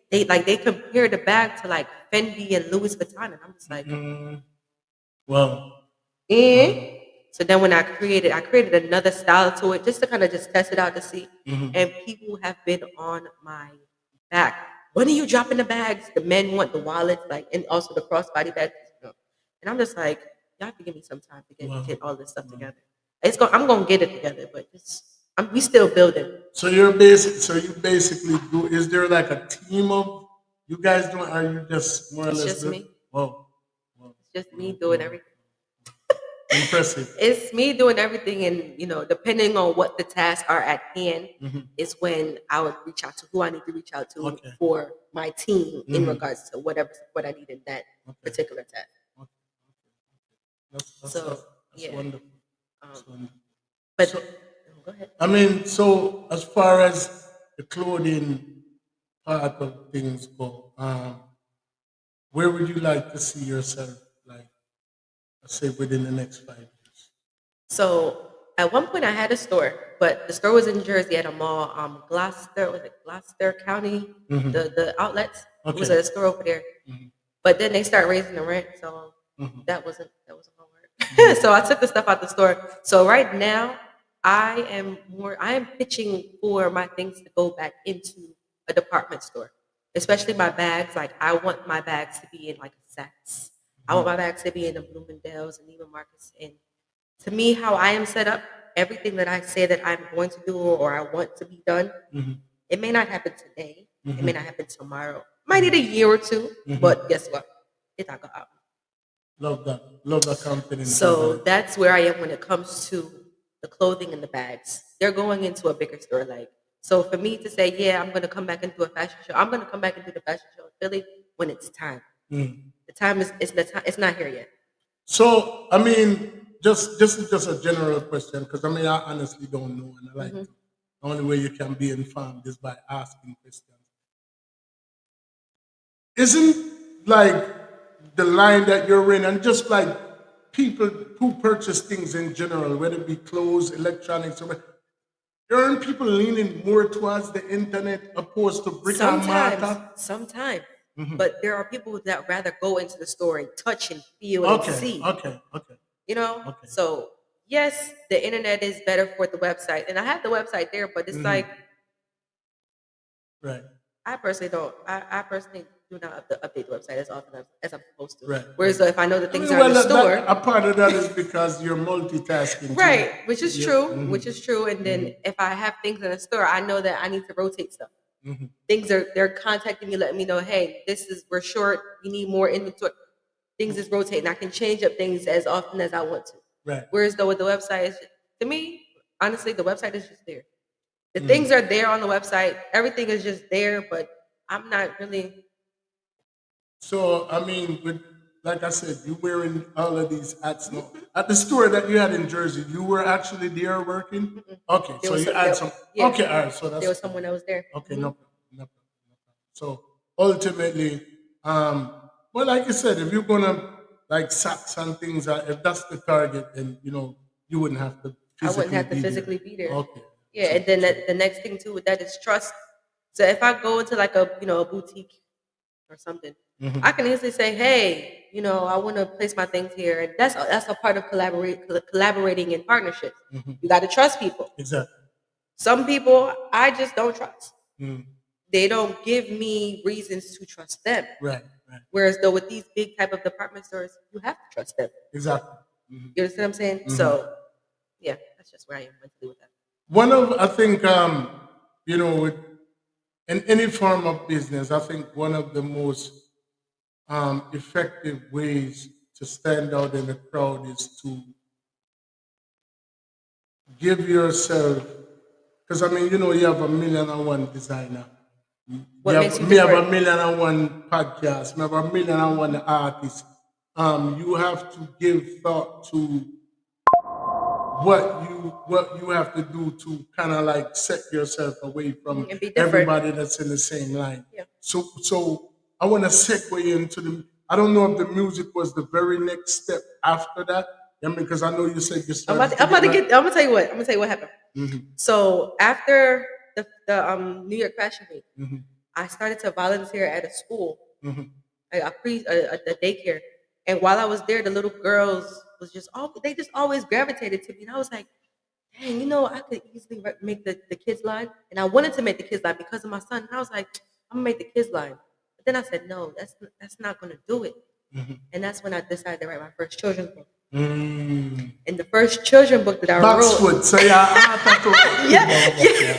compare the bag to like Fendi and Louis Vuitton, and I'm just like, Wow. So then when I created another style to it, just to kind of just test it out to see. And people have been on my back. When are you dropping the bags? The men want the wallets, like, and also the crossbody bags. And I'm just like, y'all have to give me some time to get all this stuff together. I'm gonna get it together, but we still building. So you basically do. Is there like a team of you guys doing? Are you just more or less? It's just me. Whoa. It's just me doing everything. Impressive. It's me doing everything, and depending on what the tasks are at hand, is when I would reach out to who I need to reach out to for my team in regards to whatever support I need in that particular task. That's yeah. wonderful. That's wonderful. But So, go ahead. I mean, so as far as the clothing part of things go, where would you like to see yourself, like, let's say, within the next 5 years? So at one point I had a store, but the store was in Jersey at a mall, Gloucester County, the outlets. It was at a store over there. But then they start raising the rent, so that wasn't gonna work. So I took the stuff out the store. So right now I am pitching for my things to go back into a department store, especially my bags. Like I want my bags to be in like a Saks. I want my bags to be in the Bloomingdale's and even Marcus. And to me, how I am set up, everything that I say that I'm going to do or I want to be done, it may not happen today. It may not happen tomorrow. Might need a year or two, but guess what? It's not gonna happen. Love that. Love that confidence. So that's where I am when it comes to the clothing and the bags. They're going into a bigger store. So for me to say, yeah, I'm gonna come back and do a fashion show. I'm gonna come back and do the fashion show in Philly when it's time. The time it's not here yet. So I mean, just a general question, because I mean I honestly don't know, and I like to, the only way you can be informed is by asking questions. Isn't like the line that you're in, and just like people who purchase things in general, whether it be clothes, electronics, or aren't people leaning more towards the internet opposed to brick and mortar? Sometimes. But there are people that rather go into the store and touch and feel and see. Okay. So yes, the internet is better for the website, and I have the website there, but it's like, right. I personally do not update the website as often as I'm supposed to. Right. Whereas if I know that things are in the store, a part of that is because you're multitasking, right? Which is true. Which is true. And then if I have things in the store, I know that I need to rotate stuff. They're contacting me, letting me know, hey, we're short. We need more inventory. Things is rotating. I can change up things as often as I want to. Right. Whereas though with the website, to me, honestly, the website is just there. The things are there on the website. Everything is just there, but I'm not really. So I mean, like I said, you wearing all of these hats now. At the store that you had in Jersey, you were actually there working. Okay, so you had some. Yeah. Okay, all right. So that's there was someone that was there. Okay, no problem. So ultimately, well, like you said, if you're gonna like sacks and things, if that's the target, then you wouldn't have to. I wouldn't have to physically be there. Okay. Yeah, and then the next thing too with that is trust. So if I go into like a boutique or something, I can easily say, hey, I want to place my things here, and that's a part of collaborating in partnerships. You got to trust people. Exactly. Some people I just don't trust. They don't give me reasons to trust them. Right. Whereas though with these big type of department stores, you have to trust them. Exactly. You understand what I'm saying? So yeah, that's just where I am mentally with that. I think, in any form of business, I think one of the most effective ways to stand out in the crowd is to give yourself, because I mean, you have 1,000,001 designer. What makes you me have different? 1,000,001 podcast. Me have 1,000,001 artists. You have to give thought to what you have to do to kind of like set yourself away from And be different. everybody that's in the same line. Yeah. So I want to segue into I don't know if the music was the very next step after that. I mean, because I know you said you I'm started. gonna tell you what happened. So after the New York Fashion Week, I started to volunteer at a school, a daycare. And while I was there, the little girls they just always gravitated to me, and I was like, dang, I could easily make the kids line, and I wanted to make the kids line because of my son. And I was like, I'm gonna make the kids line. But then I said, no, that's not gonna do it. And that's when I decided to write my first children's book. And the first children's book that I wrote. So yeah. Yeah.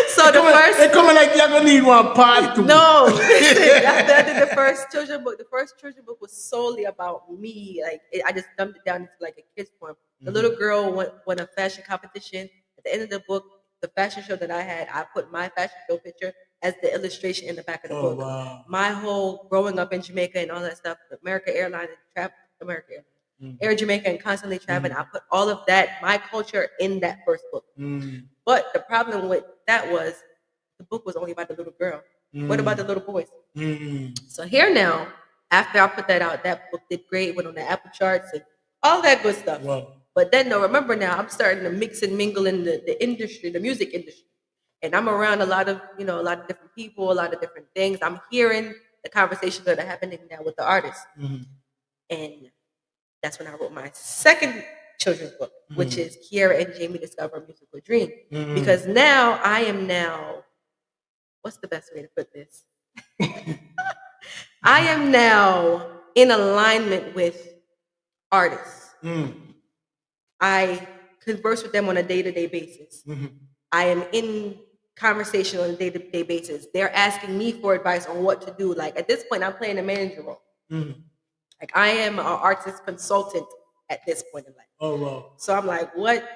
So So the first, they coming like you're gonna need one part two. no, listen, after I did the first children book, the first children book was solely about me. Like I just dumbed it down into like a kid's form. The little girl won a fashion competition. At the end of the book, the fashion show that I had, I put my fashion show picture as the illustration in the back of the book. Wow. My whole growing up in Jamaica and all that stuff, America Airlines, America Airlines, Air Jamaica, and constantly traveling. I put all of that, my culture, in that first book. But the problem with that was the book was only about the little girl. What about the little boys? So here now, after I put that out, that book did great, went on the Apple charts and all that good stuff. Wow. But then, no, remember now, I'm starting to mix and mingle in the industry, the music industry. And I'm around a lot of different people, a lot of different things. I'm hearing the conversations that are happening now with the artists. And that's when I wrote my second children's book, which is Kiara and Jamie Discover a Musical Dream. Because now I am what's the best way to put this? I am now in alignment with artists. I converse with them on a day-to-day basis. I am in conversation on a day-to-day basis. They're asking me for advice on what to do. Like at this point, I'm playing a manager role. Like I am an artist consultant at this point in life. Oh wow. So I'm like, what?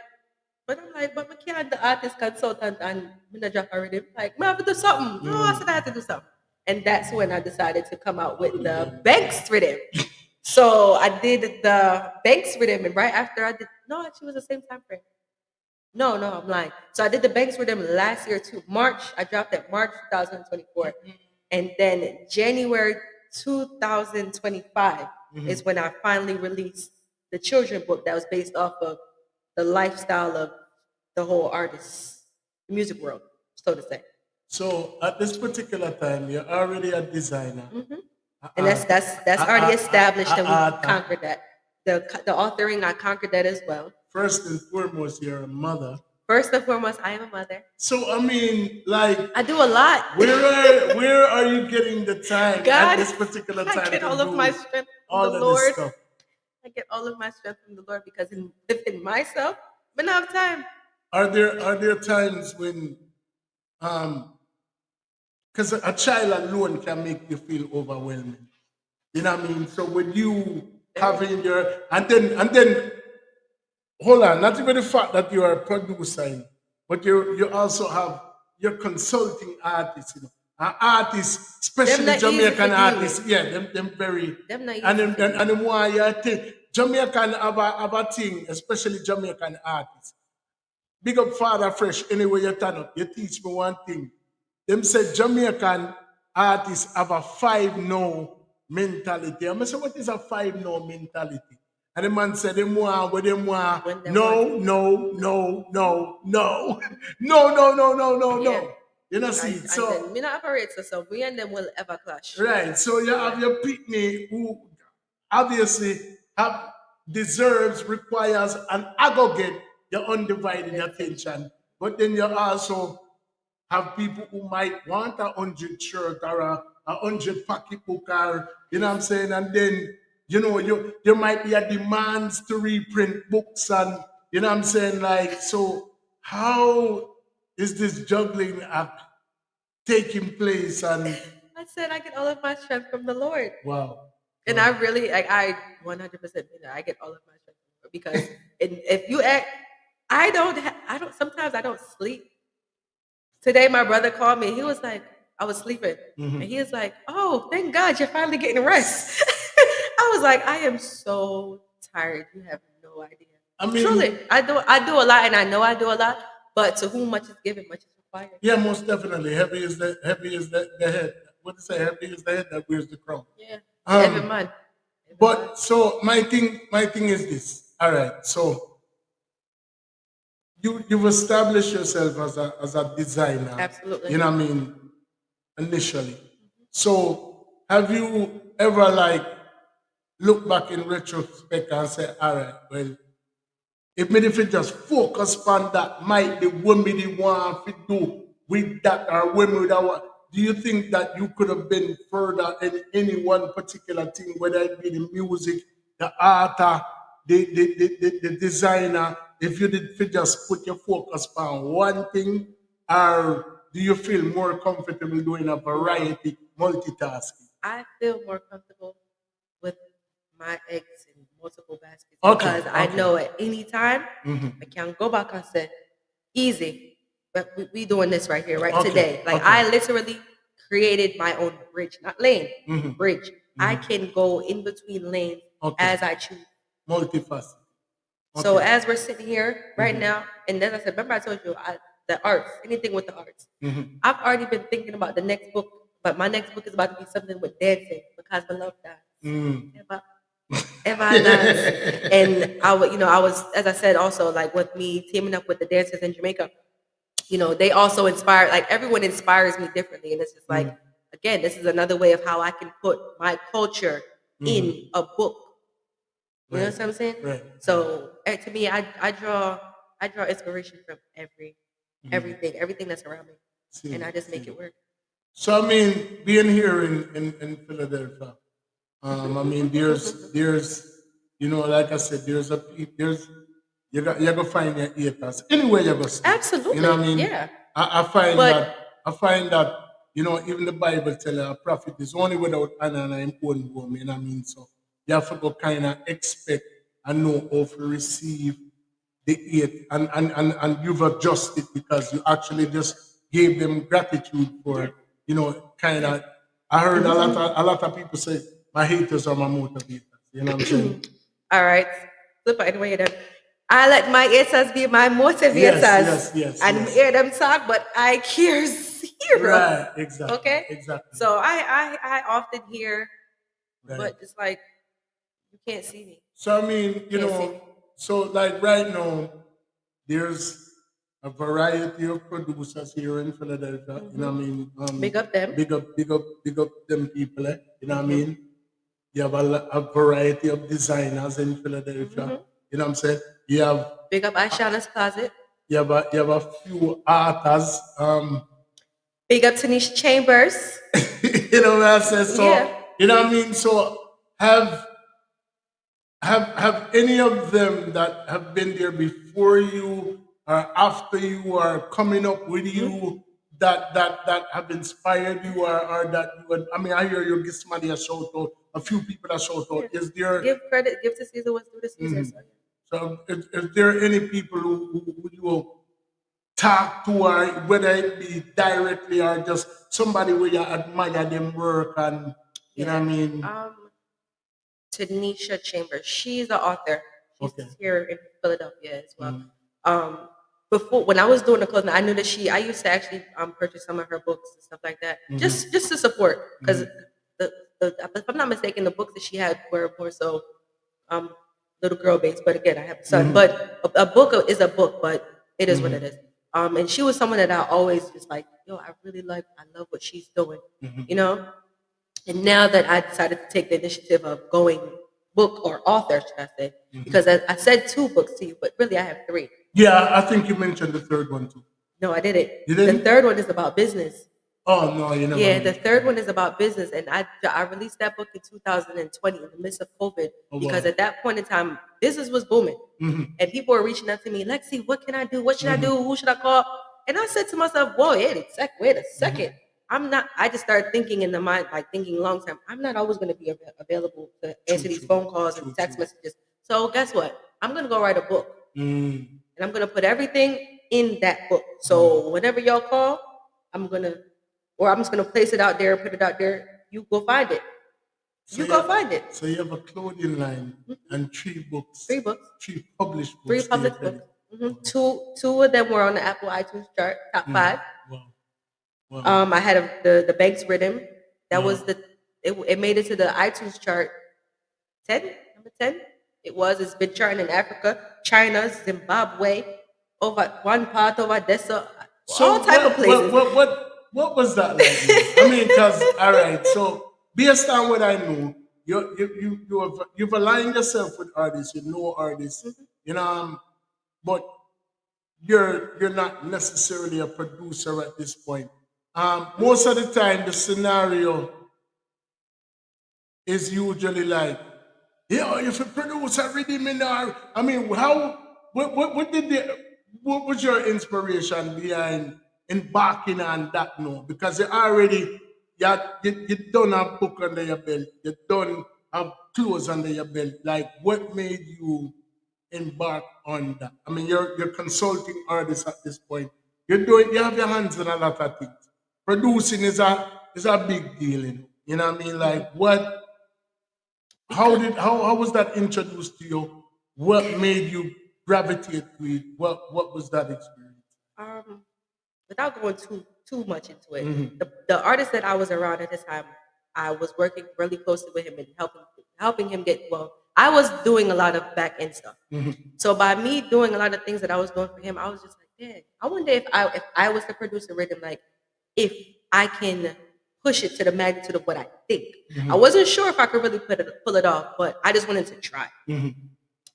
But I'm like, but I can't the artist consultant and I'm drop a rhythm. Like, I have to do something. No, I said I had to do something. And that's when I decided to come out with the Banks rhythm. So I did the Banks rhythm, and right after I did, no, actually it was the same time frame. No, I'm lying. So I did the Banks rhythm last year too. March, I dropped it March 2024. And then January 2025 is when I finally released the children book that was based off of the lifestyle of the whole artist, music world, so to say. So at this particular time, you're already a designer. And that's already established, and we conquered that. The authoring, I conquered that as well. First and foremost, you're a mother. First and foremost, I am a mother. So I mean, like, I do a lot. Where are you getting the time at this particular time? I get all of my strength from the Lord. I get all of my strength from the Lord because within myself, but not have time. Are there times when, because a child alone can make you feel overwhelming. You know what I mean? So when you having your and then hold on, not even the fact that you are a producer, but you also have your consulting artists, you know. Artists, especially Jamaican artists, them very and them why you think Jamaican have a thing, especially Jamaican artists. Big up Father Fresh, anyway you turn up, you teach me one thing. Them said Jamaican artists have a 5-no mentality. I say, what is a 5-no mentality? And the man said, them want, no. You know, see, so me not operate so we and them will ever clash. Right. So you have your pitney who obviously requires and aggregate your undivided attention. But then you also have people who might want 100 shirt or 100 pocketbook or you know what I'm saying, and then you know there might be a demands to reprint books and you know what I'm saying, like, so how is this juggling act taking place? And I said I get all of my strength from the Lord. Wow. And I really I 100% I get all of my strength from the Lord because if you act, I don't sometimes I don't sleep. Today my brother called me. He was like, I was sleeping, and he was like, "Oh, thank God you're finally getting rest." I was like, I am so tired. You have no idea. I mean, truly, I do a lot, and I know I do a lot. But to whom much is given, much is required. Yeah, most definitely. Heavy is the head. What to say? Heavy is the head that wears the crown. Yeah. Every man. But so my thing is this. All right. So you've established yourself as a designer. Absolutely. You know what I mean? Initially. So have you ever like look back in retrospect and say, all right, well, if me just focus on that, might be what me want to do with that or when we that. Do you think that you could have been further in any one particular thing, whether it be the music, the art, the designer, if you did just put your focus on one thing, or do you feel more comfortable doing a variety multitasking? I feel more comfortable with my eggs in multiple baskets Okay, because I okay. know at any time Mm-hmm. I can go back and say, easy, but we doing this right here, right Okay, today. Like okay. I literally created my own bridge, not lane, Mm-hmm. bridge. I can go in between lanes Okay. as I choose. Multifaceted. So Okay. as we're sitting here right now, and as I said, remember I told you the arts, anything with the arts. Mm-hmm. I've already been thinking about the next book, but my next book is about to be something with dancing because I love that. Ever dance. And I would, I was, as I said, also like with me teaming up with the dancers in Jamaica, they also inspire, like everyone inspires me differently. And it's just like, again, this is another way of how I can put my culture in a book. You know what I'm saying? Right. So to me, I draw inspiration from everything that's around me, and I just make it work. So I mean, being here in Philadelphia, I mean, there's like I said, there's you're gonna find your haters anywhere you go. Absolutely, you know what I mean? yeah. I find that even the Bible tell you a prophet is only without honor and him own home. You know what I mean? So you have to go kind of expect and know how to receive the hate, and you've adjusted because you actually just gave them gratitude for kind of. I heard a lot of people say my haters are my motivators. You know what I'm saying? All right, flip it anyway. Then I let my haters be my motivators, yes, and hear them talk, but I care zero. Right, exactly. Okay, exactly. So I often hear, Right. but it's like you can't see me. So I mean, so like right now, there's a variety of producers here in Philadelphia. You know what I mean? Big up them. Big up them people. You know what I mean? You have a variety of designers in Philadelphia. You know what I'm saying? You have Big up Aishana's Closet. you have a few artists. Big up Tanisha Chambers. You know what I'm saying? So Yeah. you know what I mean? So have any of them that have been there before you or after you or coming up with you that have inspired you or that you would, I mean, I hear you give somebody a shout out, a few people a shout out. Is there Give credit, give to Caesar what's due to Caesar. so is there any people who you talk to, or whether it be directly or just somebody where you admire them work and you know what I mean? Tanisha Chambers. She's the author. She's here in Philadelphia as well. Before, when I was doing the clothing, I knew that I used to actually purchase some of her books and stuff like that, just to support. Because if I'm not mistaken, the books that she had were more so little girl based. But again, I have a son. But a book is a book, but it is what it is. And she was someone that I always just like, I love what she's doing, And now that I decided to take the initiative of going book or author, should I say, because I said 2 books to you, but really I have 3. Yeah, I think you mentioned the third one too. No, I didn't. You didn't? The third one is about business. Oh no, you never. Yeah, the third one is about business, and I released that book in 2020 in the midst of COVID because at that point in time, business was booming, and people were reaching out to me, Lexi, what can I do? What should I do? Who should I call? And I said to myself, whoa, wait a second. I'm not. I just started thinking in the mind, like thinking long term. I'm not always going to be available to answer these phone calls and text messages. So guess what? I'm going to go write a book, and I'm going to put everything in that book. So whenever y'all call, I'm just gonna place it out there, put it out there. You go find it. Find it. So you have a clothing line and 3 books. 3 books. 3 published books. 3 published books. Two of them were on the Apple iTunes chart, top 5. Wow. I had the Banks Rhythm. That was it made it to the iTunes chart 10, number 10. It's been charting in Africa, China, Zimbabwe, over one part of Odessa, all type of places. What was that like? I mean, because all right, so based on what I know, you've aligned yourself with artists, you know artists, but you're not necessarily a producer at this point. Most of the time, the scenario is usually like, if a producer rhythm in there, I mean, what was your inspiration behind embarking on that now? Because you already, you done a book under your belt, you done have clothes under your belt. Like, what made you embark on that? I mean, you're consulting artists at this point. You have your hands in a lot of things. Producing is a big deal, you know what I mean? Like, how was that introduced to you? What made you gravitate to it? What was that experience? Without going too much into it, the artist that I was around at this time, I was working really closely with him and helping him get well. I was doing a lot of back end stuff. So by me doing a lot of things that I was doing for him, I was just like, yeah, I wonder if I was the producer rhythm, like if I can push it to the magnitude of what I think. I wasn't sure if I could really pull it off, but I just wanted to try.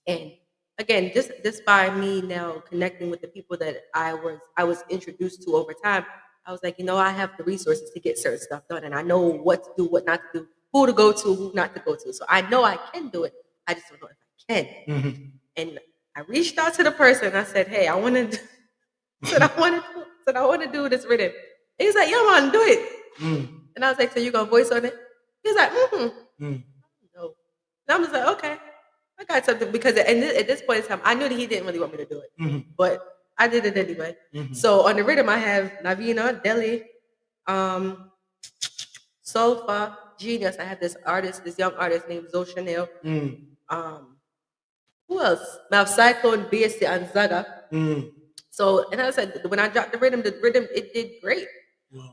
And again, just by me now connecting with the people that I was introduced to over time, I was like, I have the resources to get certain stuff done, and I know what to do, what not to do, who to go to, who not to go to. So I know I can do it. I just don't know if I can. And I reached out to the person. I said, "Hey, I want to do this rhythm." And he's like, "Yeah, man, do it." And I was like, "So you gonna voice on it?" He's like, "No." And I was like, "Okay, I got something," because at this point in time, I knew that he didn't really want me to do it, but I did it anyway. So on the rhythm, I have Navina, Deli, Sofa, Genius. I have this young artist named Zoe Chanel. Who else? I have Cyclone, BSC, and Zaga. So, and as I said, when I dropped the rhythm, it did great.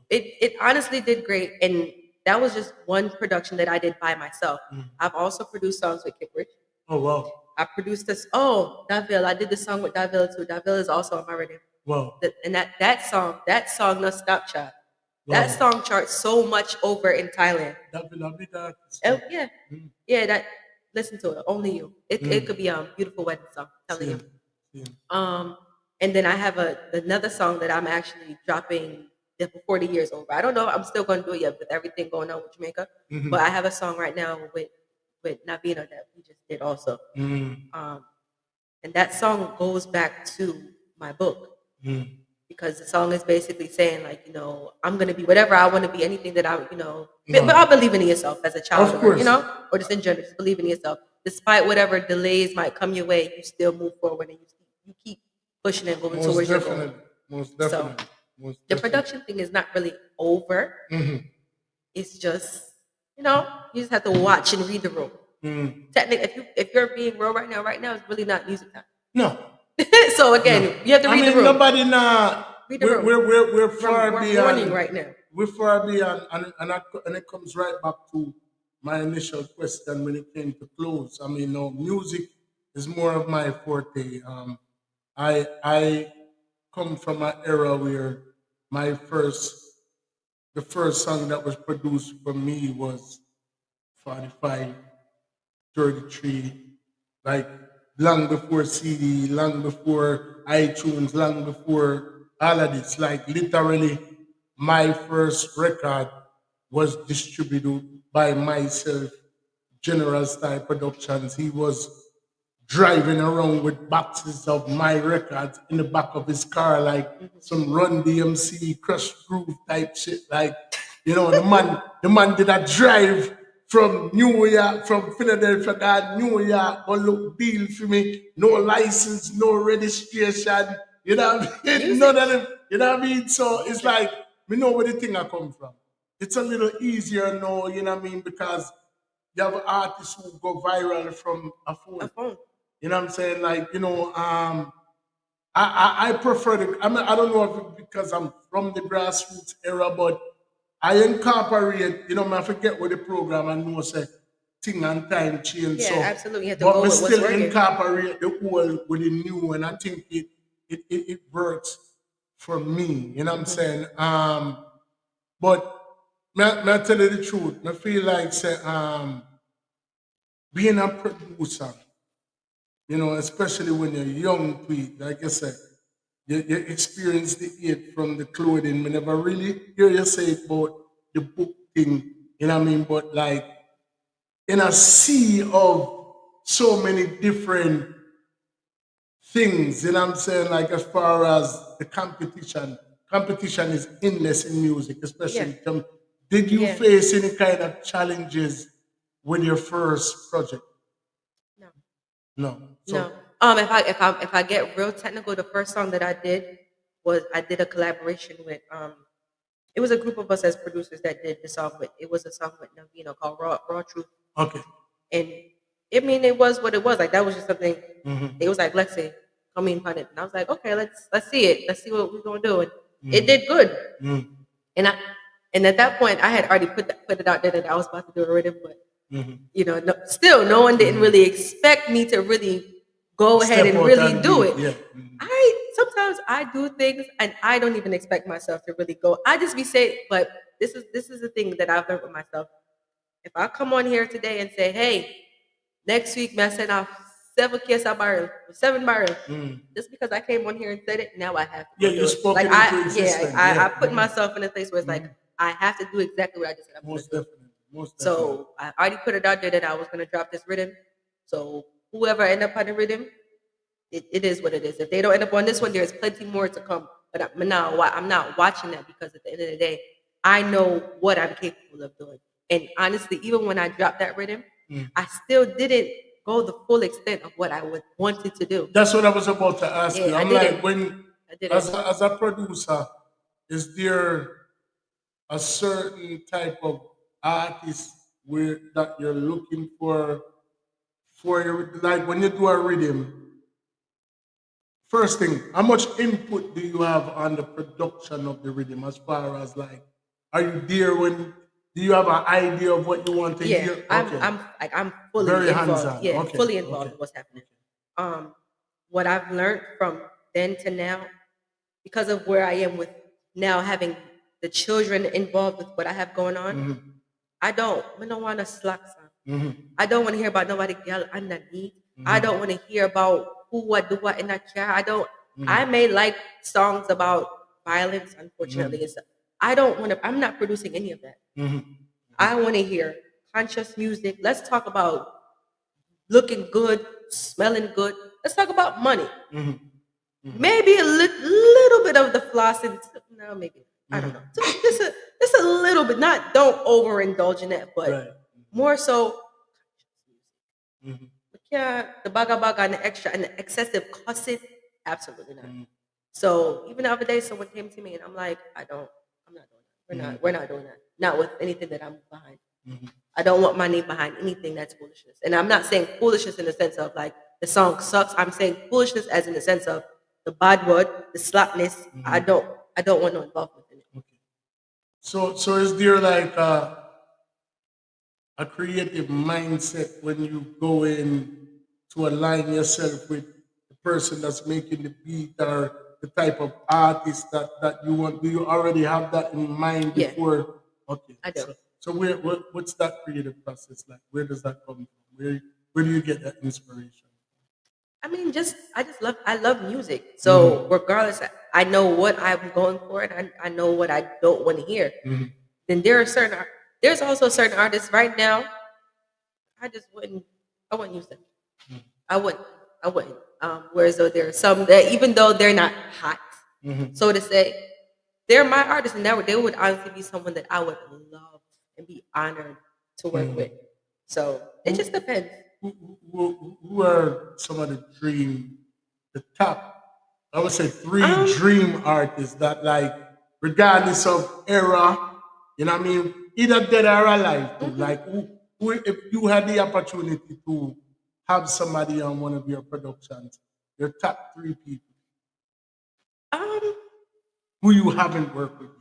It honestly did great, and that was just one production that I did by myself. I've also produced songs with Kip Rich. Oh wow! I produced this. Oh, Davil. I did the song with Davil too. Davil is also on my rhythm. Wow! And that song, No Stop Chart. Wow. That song charts so much over in Thailand. Yeah, yeah. That listen to it. Only you. It could be a beautiful wedding song. I'm telling you. And then I have another song that I'm actually dropping before the year's over. I don't know if I'm still going to do it yet with everything going on with Jamaica. But I have a song right now with Navina that we just did also. And that song goes back to my book. Because the song is basically saying, like, I'm going to be whatever I want to be, anything that but I believe in yourself as a child, or just in general, just believe in yourself. Despite whatever delays might come your way, you still move forward and you keep pushing and going towards your goal. Most definitely. So the production thing is not really over. It's just, you just have to watch and read the room. Technically, if you're being real right now, it's really not music time. No. So again, you have to read the room. Nobody we're far beyond right now. We're far beyond, and it comes right back to my initial question when it came to clothes. I mean, music is more of my forte. I come from an era where the first song that was produced for me was 45, 33, like long before CD, long before iTunes, long before all of this. Like literally, my first record was distributed by myself, General Style Productions. He was driving around with boxes of my records in the back of his car, like some Run DMC, Crush Groove type shit. Like, the man did a drive from New York, from Philadelphia, got New York, go look deal for me, no license, no registration, you know what I mean? You know what I mean? So it's like, we know where the thing I come from. It's a little easier now, you know what I mean? Because you have artists who go viral from a phone. You know what I'm saying? Like, I prefer I don't know if it's because I'm from the grassroots era, but I incorporate, I forget what the program and know say thing and time change. Yeah, so, absolutely. You have to but go we with what's still working. incorporate the old with the new, and I think it works for me. You know what I'm saying? But may I tell you the truth? I feel like say being a producer, especially when you're young, Pete, like I said, you experience the hate from the clothing. We never really hear you say about the book thing, you know what I mean? But like in a sea of so many different things, you know what I'm saying? Like as far as the competition, competition is endless in music, especially. Yeah. Did you Yeah. face any kind of challenges with your first project? No. No. No. If I get real technical, the first song that I did was I did a collaboration with it was a group of us as producers that did the song with it was a song with Navino called Raw Truth. Okay. And I mean it was what it was. Like that was just something Mhm. it was like Lexi, come in on it. And I was like, okay, let's see it. Let's see what we're gonna do. And it did good. And at that point I had already put it out there that I was about to do a rhythm, but you know, no one didn't really expect me to really go ahead Step and out really and do do it. it, yeah. Sometimes I do things and I don't even expect myself to really go. I just be saying, but this is the thing that I've learned with myself. If I come on here today and say, hey, next week, man, I send off 7 barrels, just because I came on here and said it, now I have to. Yeah, do you it. spoke Like it into existence. I put myself in a place where it's like I have to do exactly what I just said. Most definitely. Most definitely. So I already put it out there that I was gonna drop this rhythm. So whoever end up on the rhythm, it is what it is. If they don't end up on this one, there's plenty more to come. But I'm not watching that because at the end of the day, I know what I'm capable of doing. And honestly, even when I dropped that rhythm, I still didn't go the full extent of what I wanted to do. That's what I was about to ask you. Yeah, I I'm didn't. like, when I didn't. as a producer, is there a certain type of artist that you're looking for your, like when you do a rhythm? First thing, how much input do you have on the production of the rhythm? As far as like, are you there when? Do you have an idea of what you want to Yeah, hear? I'm fully Very involved. hands-on. Yeah, Okay, fully involved okay. in what's happening. What I've learned from then to now, because of where I am with now having the children involved with what I have going on, I don't want to slack son. I don't want to hear about nobody girl underneath. I don't want to hear about who what do what in that car. I may like songs about violence, unfortunately, and stuff. I don't want to. I'm not producing any of that. I want to hear conscious music. Let's talk about looking good, smelling good. Let's talk about money. Maybe a little bit of the flossing. No, maybe I don't know. Just a little bit. Don't overindulge in that, but more so. Yeah, the baga baga and the extra and the excessive cussing, absolutely not. So even the other day, someone came to me and I'm like, I'm not doing that. We're not doing that. Not with anything that I'm behind. I don't want my name behind anything that's foolishness. And I'm not saying foolishness in the sense of like the song sucks. I'm saying foolishness as in the sense of the bad word, the slapness. I don't want no involvement in it. So is there like a creative mindset when you go in to align yourself with the person that's making the beat or the type of artist that you want? Do you already have that in mind before? Okay. I do. So what's that creative process like? Where does that come from? Where do you get that inspiration? I mean, I love music. So regardless, I know what I'm going for, and I know what I don't want to hear. Then there's also certain artists right now. I wouldn't use them. I wouldn't. Whereas though there are some that even though they're not hot, so to say, they're my artists, and they would honestly be someone that I would love and be honored to work with. So it just depends. Who are some of the top, I would say three dream artists that like, regardless of era, you know what I mean, either dead or alive, too. Like who, if you had the opportunity to have somebody on one of your productions, your top 3 people, who you haven't worked with yet?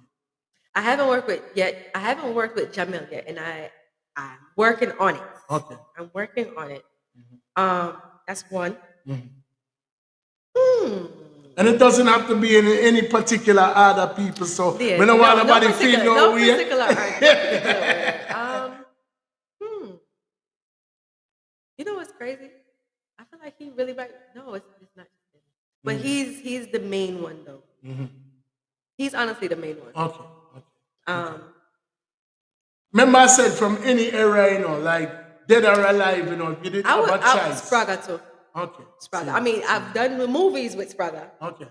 I haven't worked with yet. I haven't worked with Jamil yet, and I'm working on it. Okay. I'm working on it. That's one. And it doesn't have to be any particular other people. So Yeah, we don't want nobody particular- feel no way. particular art, no particular art. You know what's crazy? I feel like he really might. No, it's not. But he's the main one though. He's honestly the main one. Okay. Remember I said from any era, you know, like dead or alive, you know, if you didn't have a choice. Spraga too. Okay. Spraga. I mean, I've done the movies with Spraga. Okay.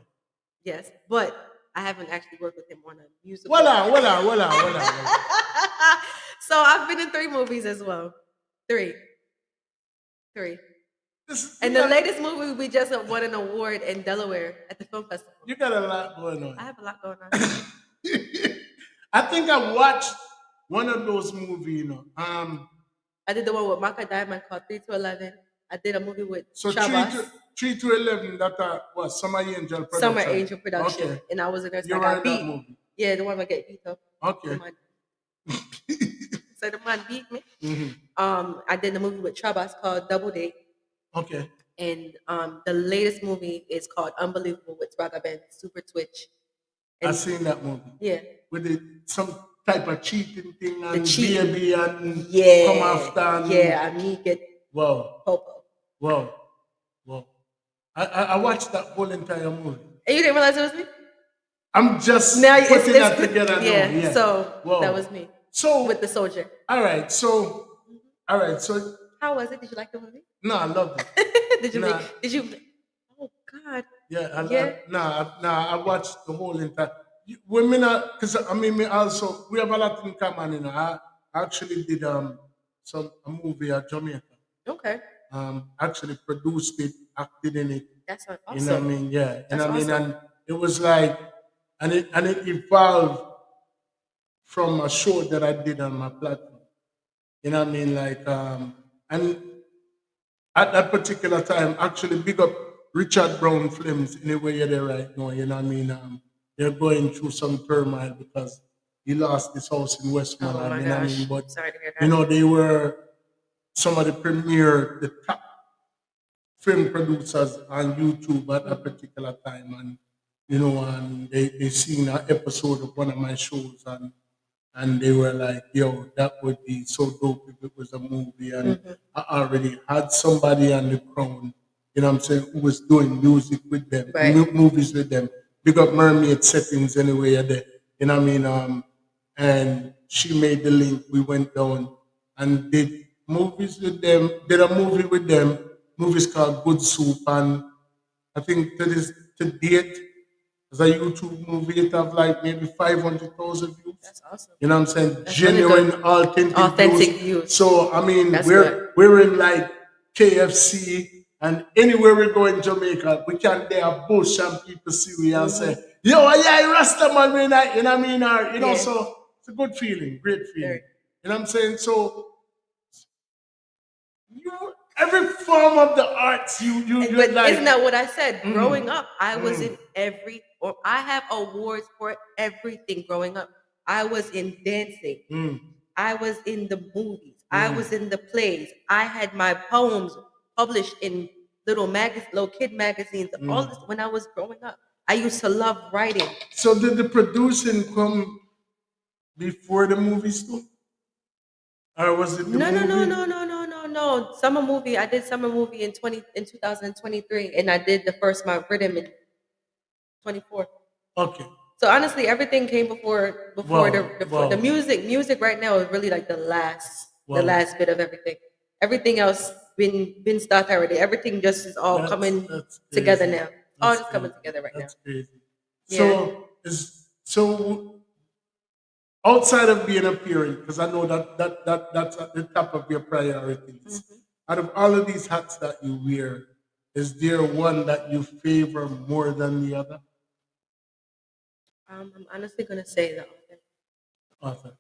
Yes, but I haven't actually worked with him on a musical. Voila. So I've been in 3 movies as well. 3. And the latest movie, we just won an award in Delaware at the film festival. You got a lot going on. I have a lot going on. I think I watched one of those movies, I did the one with Maka Diamond called 3 to 11. I did a movie with so Shabazz. 3 to 11, that was Summer Angel production. Summer Angel production. Okay. And I was in there, so You I were got in beat. that movie. Yeah, the one I get beat up. Okay. So the man beat me. Mm-hmm. I did the movie with Shabazz called Double Date. Okay. And the latest movie is called Unbelievable with Spraga Ben, Super Twitch. I've seen that movie. Yeah. With some type of cheating thing and cheating. baby and Yeah. come after. And, yeah, and me get Wow. Popo. Wow. I watched that whole entire movie. And you didn't realize it was me? I'm just Now putting that together now. Yeah, so Wow. that was me. So with the soldier. All right, so how was it? Did you like the movie? No, I loved it. Did you oh God. Yeah, I watched the whole entire women because me also we have a lot in common, you know. I actually did a movie at Jamaica. Okay. Actually produced it, acted in it. That's awesome. You know what I mean? Yeah. That's awesome. And it was like and it evolved from a show that I did on my platform. You know what I mean? Like and at that particular time, actually big up Richard Brown Films in the way you're there right now. You know what I mean? They're going through some turmoil because he lost his house in Westmoreland. Oh my you know what I gosh. mean? But sorry to hear that. you know, they were some of the the top film producers on YouTube at that particular time, and you know, and they seen an episode of one of my shows, and they were like, "Yo, that would be so dope if it was a movie." And I already had somebody on the ground, you know what I'm saying, who was doing music with them, Right. movies with them. Big up Mermaid Settings anyway, there. You know what I mean? And she made the link. We went down and did movies with them. Did a movie with them. Movies called Good Soup, and I think to date, as a YouTube movie, it have like maybe 500,000 views. That's awesome. You know what I'm saying? That's Genuine, really good. authentic views. So I mean, That's we're in like KFC, and anywhere we go in Jamaica, we can there a bush and people see we and say, "Yo, yeah, Rasta man, you know what I mean?" Or, you know, Yeah. so it's a good feeling, great feeling. Very. You know what I'm saying? So every form of the arts, you But like. isn't that what I said? Growing up, I was in I have awards for everything growing up. I was in dancing. I was in the movies. I was in the plays. I had my poems published in little kid magazines. All this when I was growing up. I used to love writing. So did the producing come before the movies too? Or was it the No. Summer movie. I did summer movie in 2023, and I did the first my rhythm in 24. Okay. So honestly, everything came before Wow, the music. Music right now is really like the last bit of everything. Everything else been started already. Everything just is all coming together now. All just coming together right That's now. crazy. Yeah. So outside of being a parent, because I know that's at the top of your priorities. Out of all of these hats that you wear, is there one that you favor more than the other? I'm honestly gonna say that. Author.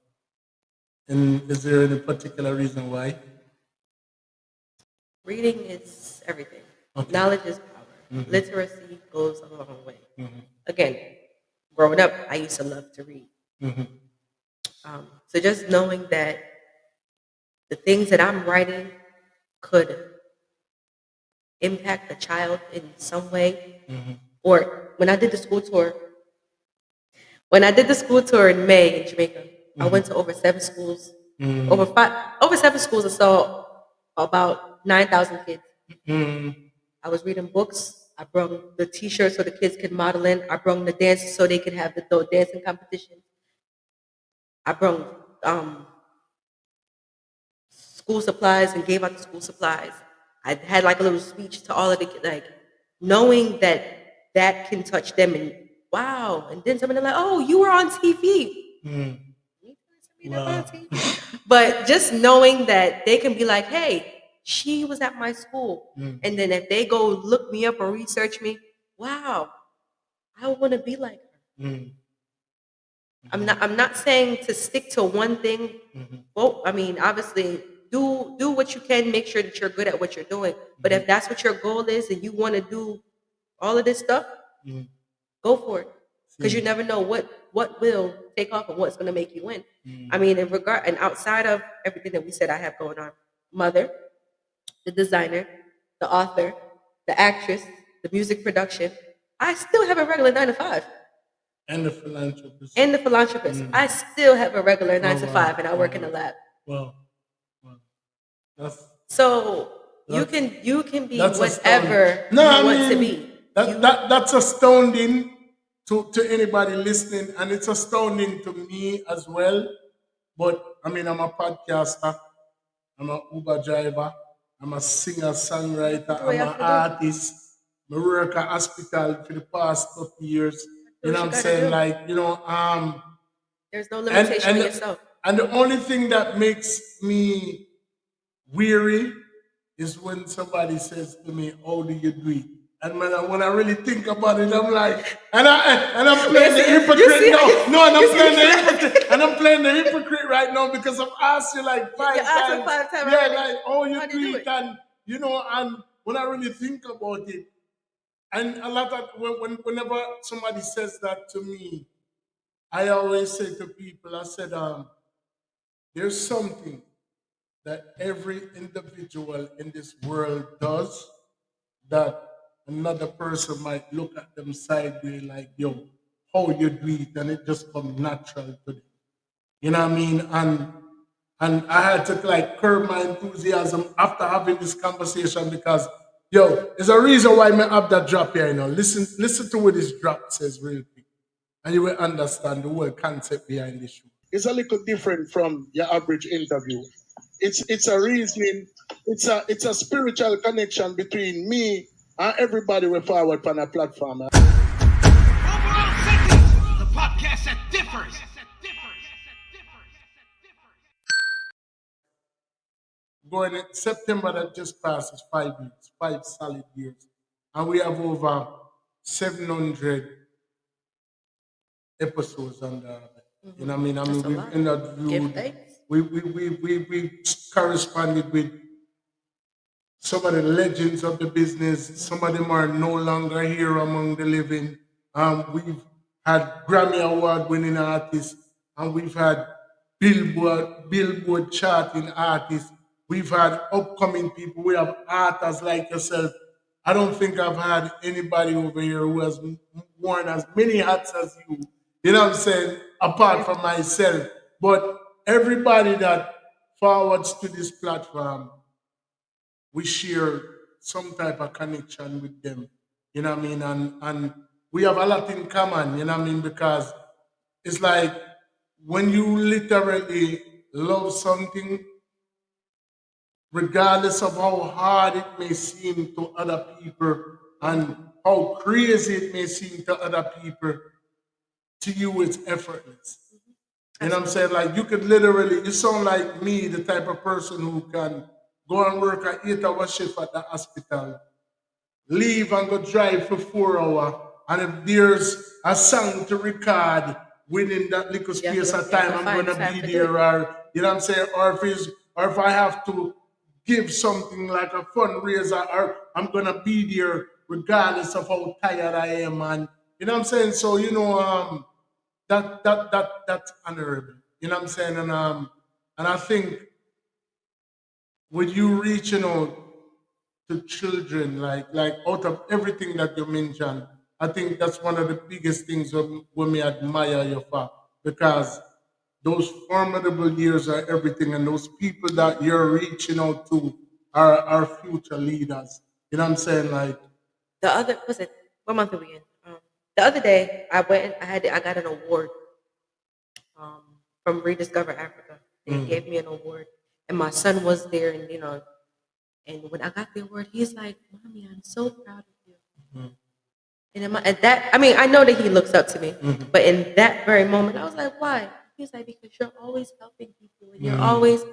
And is there any particular reason why? Reading is everything. Okay. Knowledge is power. Literacy goes a long way. Again, growing up, I used to love to read. So just knowing that the things that I'm writing could impact a child in some way, or when I did the school tour in May in Jamaica, I went to over 7 schools, over 7 schools, and saw about 9,000 kids. I was reading books. I brought the T-shirts so the kids could model in. I brought the dances so they could have the dancing competition. I brought school supplies and gave out the school supplies. I had like a little speech to all of the kids, like knowing that can touch them wow. And then somebody like, oh, you were on TV. Wow. But just knowing that they can be like, hey, she was at my school. And then if they go look me up or research me, wow, I want to be like her. I'm not saying to stick to one thing. Well, I mean, obviously do what you can, make sure that you're good at what you're doing. But if that's what your goal is and you want to do all of this stuff, go for it. Because you never know what will take off and what's going to make you win. I mean, and outside of everything that we said I have going on, mother, the designer, the author, the actress, the music production, I still have a regular 9 to 5. And the philanthropist. I still have a regular 9 to 5, and I work in the lab. Well, so you can be whatever you want to be. That's astounding to anybody listening, and it's astounding to me as well. But I mean, I'm a podcaster, I'm an Uber driver, I'm a singer, songwriter, I'm an artist. I work at hospital for the past 30 years. You know what I'm saying? Like, you know, there's no limitation on yourself. And the only thing that makes me weary is when somebody says to me, how do you do it? And when I really think about it, I'm like, and I'm playing the hypocrite now. No, and I'm playing the hypocrite, and I'm playing the hypocrite right now because I've asked you like 5 times. Yeah, like, oh, you do it, and you know, and when I really think about it, and a lot of whenever somebody says that to me, I always say to people, I said, there's something that every individual in this world does that another person might look at them sideways like, yo, how you do it, and it just comes natural to them. You know what I mean? And I had to like curb my enthusiasm after having this conversation because, yo, there's a reason why I have that drop here, you know. Listen to what this drop says real quick, and you will understand the whole concept behind this show. It's a little different from your average interview. It's a reasoning, it's a spiritual connection between me and everybody we forward on a platform. Overall Settings, the podcast that differs. Going in September that just passed is 5 years, 5 solid years. And we have over 700 episodes on the you know what I mean? I mean, we've interviewed, we corresponded with some of the legends of the business. Some of them are no longer here among the living. We've had Grammy Award winning artists, and we've had Billboard charting artists. We've had upcoming people. We have artists like yourself. I don't think I've had anybody over here who has worn as many hats as you. You know what I'm saying? Apart from myself. But everybody that forwards to this platform, we share some type of connection with them. You know what I mean? And we have a lot in common, you know what I mean? Because it's like when you literally love something, regardless of how hard it may seem to other people and how crazy it may seem to other people, to you it's effortless. You know what I'm saying? Like you could literally, you sound like me, the type of person who can go and work an 8-hour shift at the hospital, leave and go drive for 4 hours, and if there's a song to record within that little space of time, I'm gonna be there, or you know what I'm saying, or if I have to give something like a fundraiser, or I'm gonna be there regardless of how tired I am, and you know what I'm saying. So you know, that's honorable. You know what I'm saying, and I think when you reaching out to children, like out of everything that you mentioned, I think that's one of the biggest things when me admire you for, because those formidable years are everything, and those people that you're reaching out to are our future leaders. You know what I'm saying? Like what month are we in? The other day I went and I got an award from Rediscover Africa. They gave me an award, and my son was there, and you know, and when I got the award, he's like, "Mommy, I'm so proud of you." And that, I mean, I know that he looks up to me, but in that very moment, I was like, why? He's like, because you're always helping people, and you're always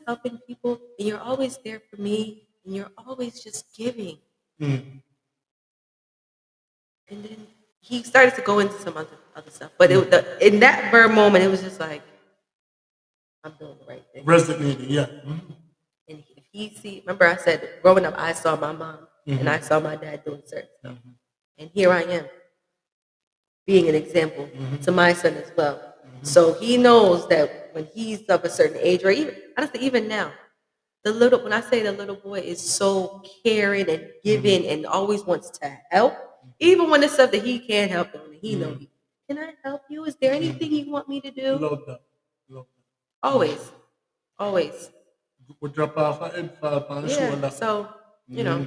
helping people, and you're always there for me, and you're always just giving. Mm. And then he started to go into some other stuff, but in that very moment, it was just like, I'm doing the right thing. Resonated, yeah. And if he see, remember I said, growing up, I saw my mom and I saw my dad doing certain stuff, and here I am, being an example to my son as well. So he knows that when he's of a certain age, or even honestly, even now, when I say the little boy is so caring and giving and always wants to help, even when it's stuff that he can't help on, and he knows, can I help you? Is there anything you want me to do? Love that. Love that. Always, always. We drop off a head fall on the shoulder. So you know,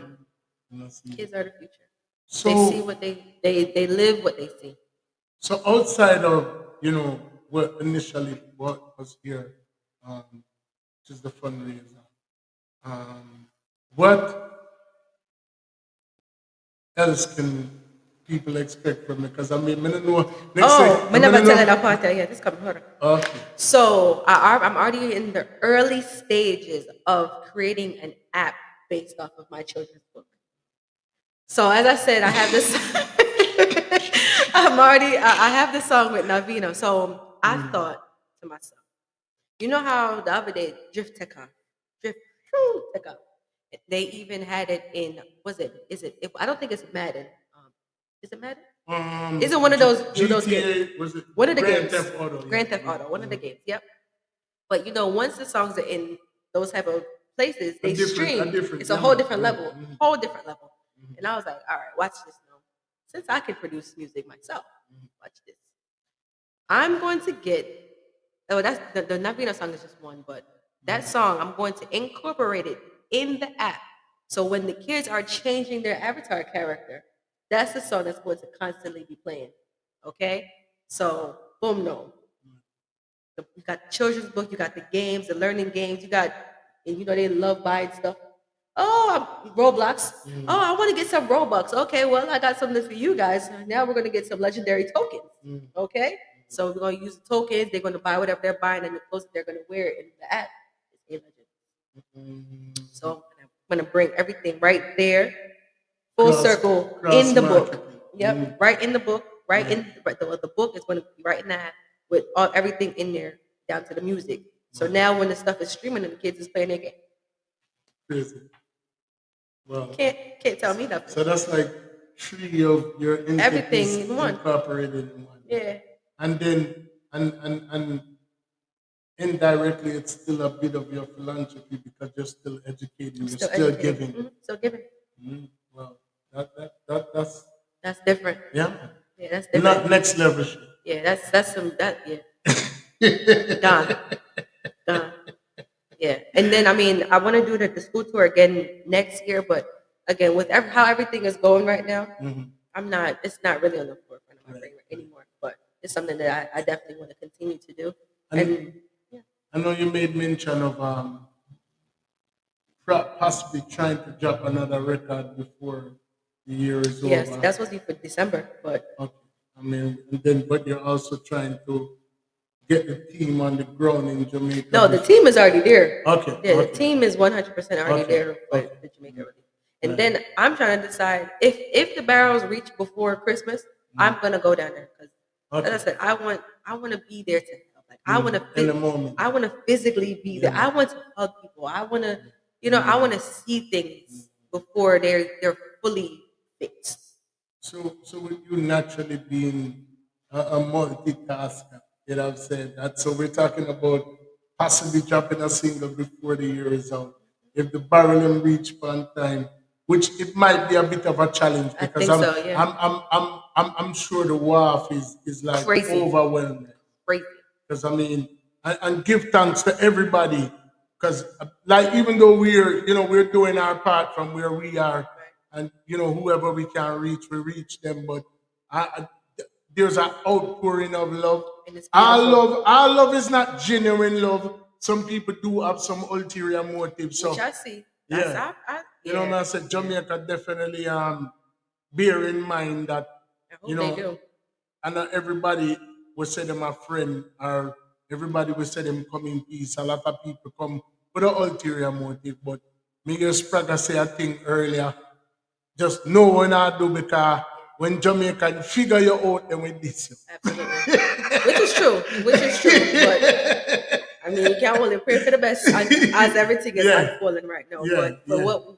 kids are the future. So, they see what they live what they see. So outside of what initially what was here, which is the fundraiser, what else can people expect from me? Because I mean, I don't know. I never tell that part. Yeah, this coming. Hold on. Okay. So I'm already in the early stages of creating an app based off of my children's book. So as I said, I have this. I have this song with Navino. So I thought to myself, you know how the other day Drift Teka, they even had it in. I don't think it's Madden. Is it Madden? Is it one of those games? Was it One of the Grand games. Theft Auto? Grand Theft Auto. One of the games. Yep. But once the songs are in those type of places, they stream. It's a whole different level. Whole different level. And I was like, all right, watch this now. Since I can produce music myself, watch this. I'm going to get. Oh, that's the Navina song is just one, but that song I'm going to incorporate it in the app. So when the kids are changing their avatar character, that's the song that's going to constantly be playing. Okay? So, boom, no. You got the children's book, you got the games, the learning games, you got, and they love buying stuff. Oh, Roblox. Oh, I want to get some Robux. Okay, well, I got something for you guys. Now we're going to get some legendary tokens. Okay? So we're going to use the tokens. They're going to buy whatever they're buying, and the clothes that they're going to wear in the app is a legend. So I'm going to bring everything right there, full circle, in the book. Yep, right in the book. The book is going to be right in that with everything in there, down to the music. So now when the stuff is streaming and the kids is playing their game. Crazy. Well, can't tell me nothing. So that's like 3 of your everything in one. Incorporated in one. Yeah. And then and indirectly it's still a bit of your philanthropy because you're still educating, you're still giving. Still giving. Well, that's different. Yeah. Yeah, that's different. Not next level shit. Yeah, that's done. Yeah, and then I want to do the school tour again next year, but again with how everything is going right now, it's not really on the forefront of my brain anymore. But it's something that I definitely want to continue to do. And I know you made mention of possibly trying to drop another record before the year is over. Yes, that's supposed to be for December, but okay. But you're also trying to get the team on the ground in Jamaica. No, the team is already there. Okay. Yeah, the team is 100% already there for the Jamaica release. And then I'm trying to decide if the barrels reach before Christmas, I'm gonna go down there because, as I said, I want to be there to help. Like I want to physically be there. I want to hug people. I want to, I want to see things before they're fully fixed. So with you naturally being a multitasker, I've said that. So we're talking about possibly dropping a single before the year is out. If the barrel reach on time, which it might be a bit of a challenge because I'm sure the WAF is like crazy. Overwhelming. Crazy. Because and give thanks to everybody. Because like even though we're doing our part from where we are, and whoever we can reach, we reach them. But there's an outpouring of love. Our love is not genuine love. Some people do have some ulterior motives. So which I see. You know, I said Jamaica definitely bear in mind that, you know, they do. and not everybody will say them a friend or everybody will say them come in peace. A lot of people come with an ulterior motive, but me just Sprague say a thing earlier. Just know when I do because when Jamaican figure you out, then we diss you. Absolutely. Which is true. But I mean, you can't only pray for the best as everything is unfolding right now. But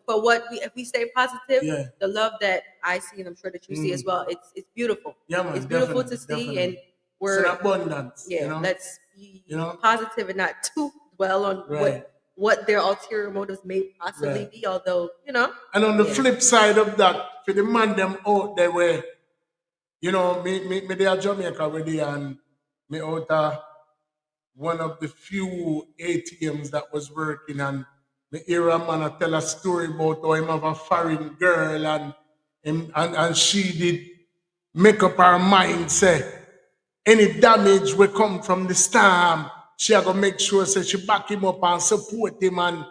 for what we, if we stay positive, the love that I see, and I'm sure that you see as well, it's beautiful. Yeah, man, it's beautiful to see, and we're it's an abundance. Yeah, you know? let's be positive and not too dwell on what their ulterior motives may possibly be. Although and on the flip side of that, for the man them out there where, me there Jamaica already and me out one of the few ATMs that was working and me hear a man tell a story about how him have a foreign girl and she did make up her mind say any damage will come from the storm. She a go make sure say she back him up and support him and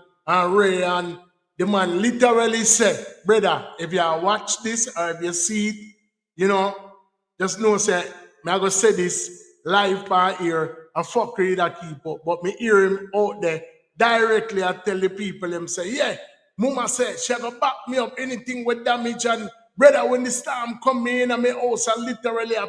Ray and the man literally said, brother, if you watch this or if you see it, just know say, me I go say this live per ear, a fuckery that keep up. But me hear him out there directly and tell the people them say, yeah, Mama said she go back me up anything with damage and brother when the storm come in and my house I literally a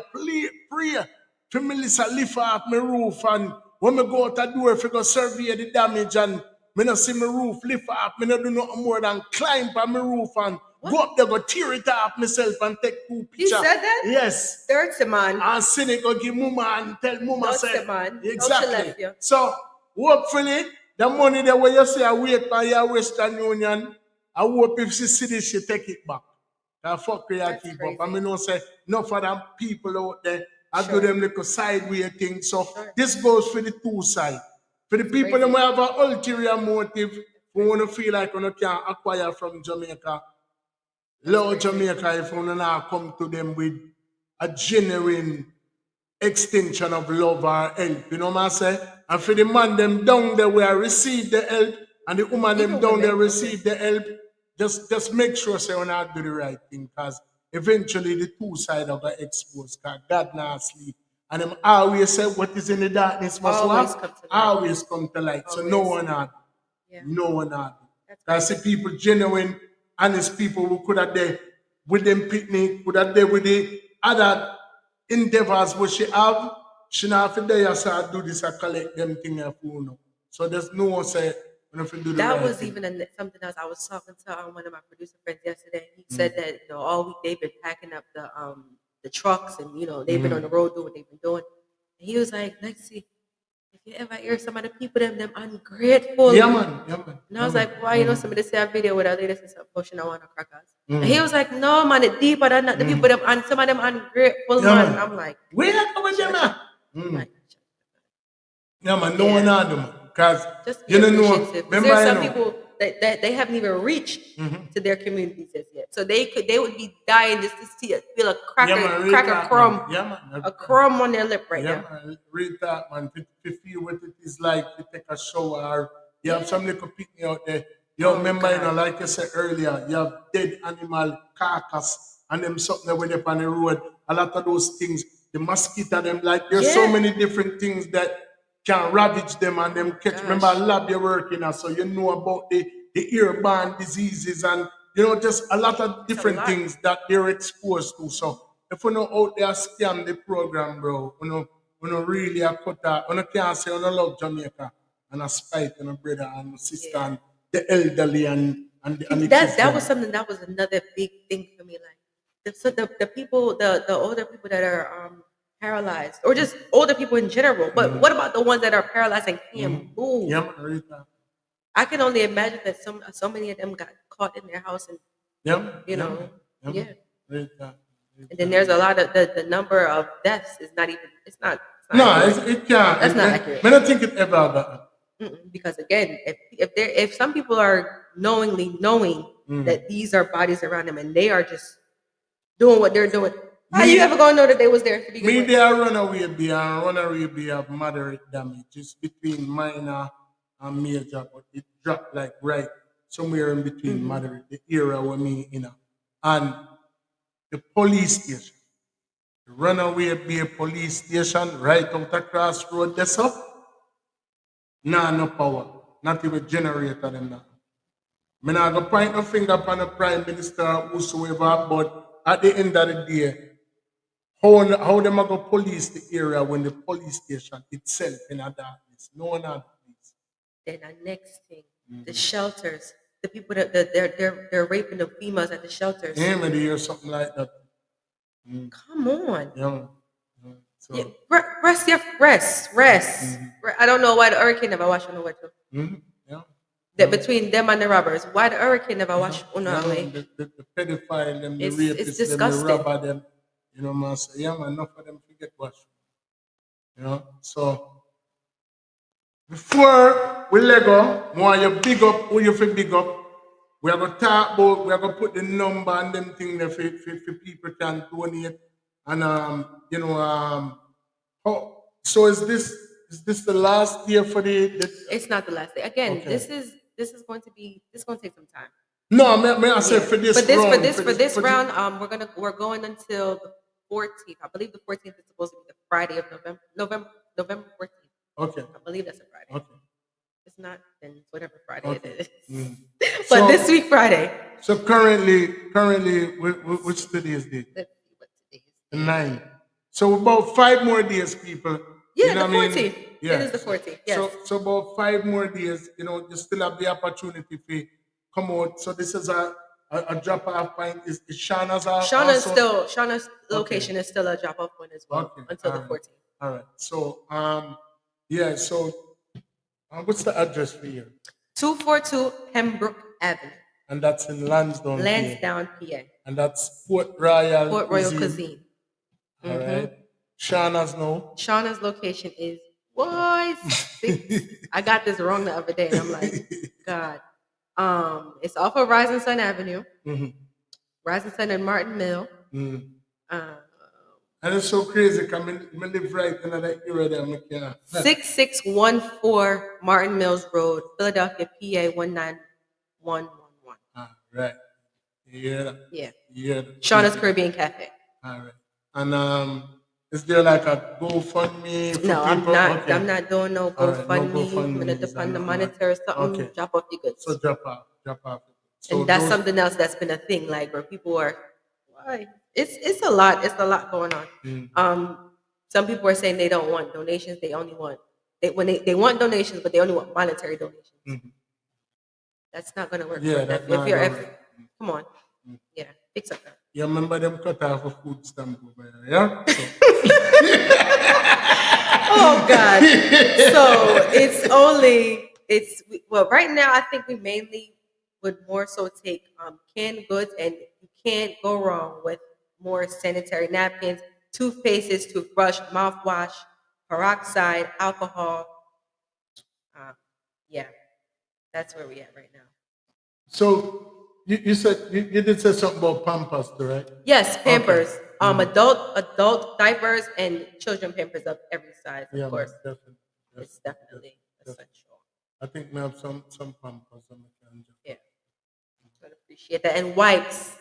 pray for me lift off my roof and when me go out the door if I go survey the damage and me not see my roof lift off, me not do nothing more than climb on my roof and go up there, go tear it off myself and take 2 pictures. He said that? Yes. Dirty man. And send it, go give Mama and tell Mama say. Man. Exactly. So, hopefully, the money that when you say I wait for your Western Union, I hope if she see this, she take it back. That fuck you keep crazy. up. I mean, say, enough of them people out there, I do them little sideways things. So, this goes for the two sides. For the people that have an ulterior motive, who want to feel like you can't acquire from Jamaica, love Jamaica if you not come to them with a genuine extension of love or help. You know what I say? And for the man them down there where receive the help and the woman them down there receive the help, just make sure say you not do the right thing because eventually the two sides are exposed because God not sleep. And them always say what is in the darkness must always come to light. So no one had. No one had. I see people, genuine, honest people who could have there with them picnic, could have there with the other endeavors what she have. She not have to there so do this, I collect them thing and phone. So there's no one say when if you do the that right was thing. even something else. I was talking to one of my producer friends yesterday. He said that all week they've been packing up the trucks and they've been on the road doing what they've been doing. And he was like, Lexi, if you ever hear some of the people them ungrateful. Yeah man. And I was like, why somebody say a video with a lady says pushing on crackers. And he was like, no man, it's deeper than that. The people them and some of them ungrateful man. I'm like, where are them at? Yeah man, no one had them. Because you don't know. There's some people that they haven't even reached to their communities as yet. So they would be dying just to see it, feel a cracker crumb, a crumb on their lip right now. Man, read that man. To feel what it is like to take a shower. Or you have some little picnic out there. You remember, like I said earlier, you have dead animal carcass and them something that went up on the road. A lot of those things, the mosquito, them like there's so many different things that can ravage them and them catch. Remember, lab you're working at, so you know about the airborne diseases and just a lot of different things that they're exposed to. So if you know out there scam the program, bro, you know really a cut out. You can't say you love Jamaica and a spite and a brother and a sister and the elderly and the that was something that was another big thing for me. Like the people, the older people that are paralyzed, or just older people in general. But what about the ones that are paralyzed and can't move? I can only imagine that so many of them got caught in their house and and then there's a lot of the number of deaths is not even it can't. That's not accurate. I don't think it ever got. Because again, if some people are knowing that these are bodies around them and they are just doing what they're doing, how you ever gonna know that they was there? They are runaway be of moderate damage. It's between minor and major, but it dropped like right somewhere in between Mother, the area where me, and the police station. The runaway be a police station right out across road that's up. Nah, no power. Not even generator them now. Me not go point no finger upon the prime minister or whosoever, but at the end of the day, how them a go police the area when the police station itself in a darkness? No one had police. Then the next thing, the shelters, the people that they're raping the females at the shelters. Yeah, me to hear something like that. Come on. Yeah. So, Yeah, rest. I don't know why the hurricane never wash on the way too. yeah. That between them and the robbers, why the hurricane never wash on the way? The pedophile, them, the It's rapists, them, the disgusting. robber, them. Man, say, yeah, man, enough of them forget wash. So before we let go, more you big up, who you feel big up. We are going to talk about, we are going to put the number and them thing there for people can donate. And, so is this the last year for the It's not the last day. Again, Okay. this is going to take some time. No, may I say for this round, we're going until the 14th. I believe the 14th is supposed to be the Friday of November 14th. Okay. I believe that's a Friday. Okay. It's not, then it's whatever Friday Okay. it is. So- But this week Friday. So currently, which today is date? Let's see what today is. The 9th. So about 5 more days, people. Yeah, know the what I 14th. mean? It is the 14th. Yes. So about 5 more days, you still have the opportunity to come out. So this is a drop off point. Is Shauna's Shauna's location is still a drop off point as well until the 14th. All right. So so what's the address for you? 242 Pembroke Avenue. And that's in Lansdowne. PA. And that's Port Royal Cuisine. All right. Shauna's location is what? I got this wrong the other day, and I'm like, God. It's off of Rising Sun Avenue. Rising Sun and Martin Mill. And it's so crazy because I live right in that area there. 6614 Martin Mills Road, Philadelphia, PA 19111. Right. Yeah. Shauna's Caribbean Cafe. All right. And is there like a GoFundMe for No, people? I'm not doing no GoFundMe. I'm gonna depend on monetary something. Okay. Drop off your goods. So drop off. So And that's something else that's been a thing, like where people are, why? It's a lot. It's a lot going on. Some people are saying they don't want donations. They only want they want donations, but they only want monetary donations. That's not gonna work. Yeah, for them. Come on. Yeah, fix up that. You remember them cut off a food stamp over there, yeah? Oh God. So right now I think we mainly would more so take canned goods, and you can't go wrong with more sanitary napkins, toothpastes, toothbrush, mouthwash, peroxide, alcohol. Yeah, that's where we at right now. So you said you did say something about Pampers, right? Yes, Pampers. Adult diapers and children Pampers of every size, of course. Definitely. It's definitely essential. I think we have some Pampers on the can. Yeah. I appreciate that. And wipes.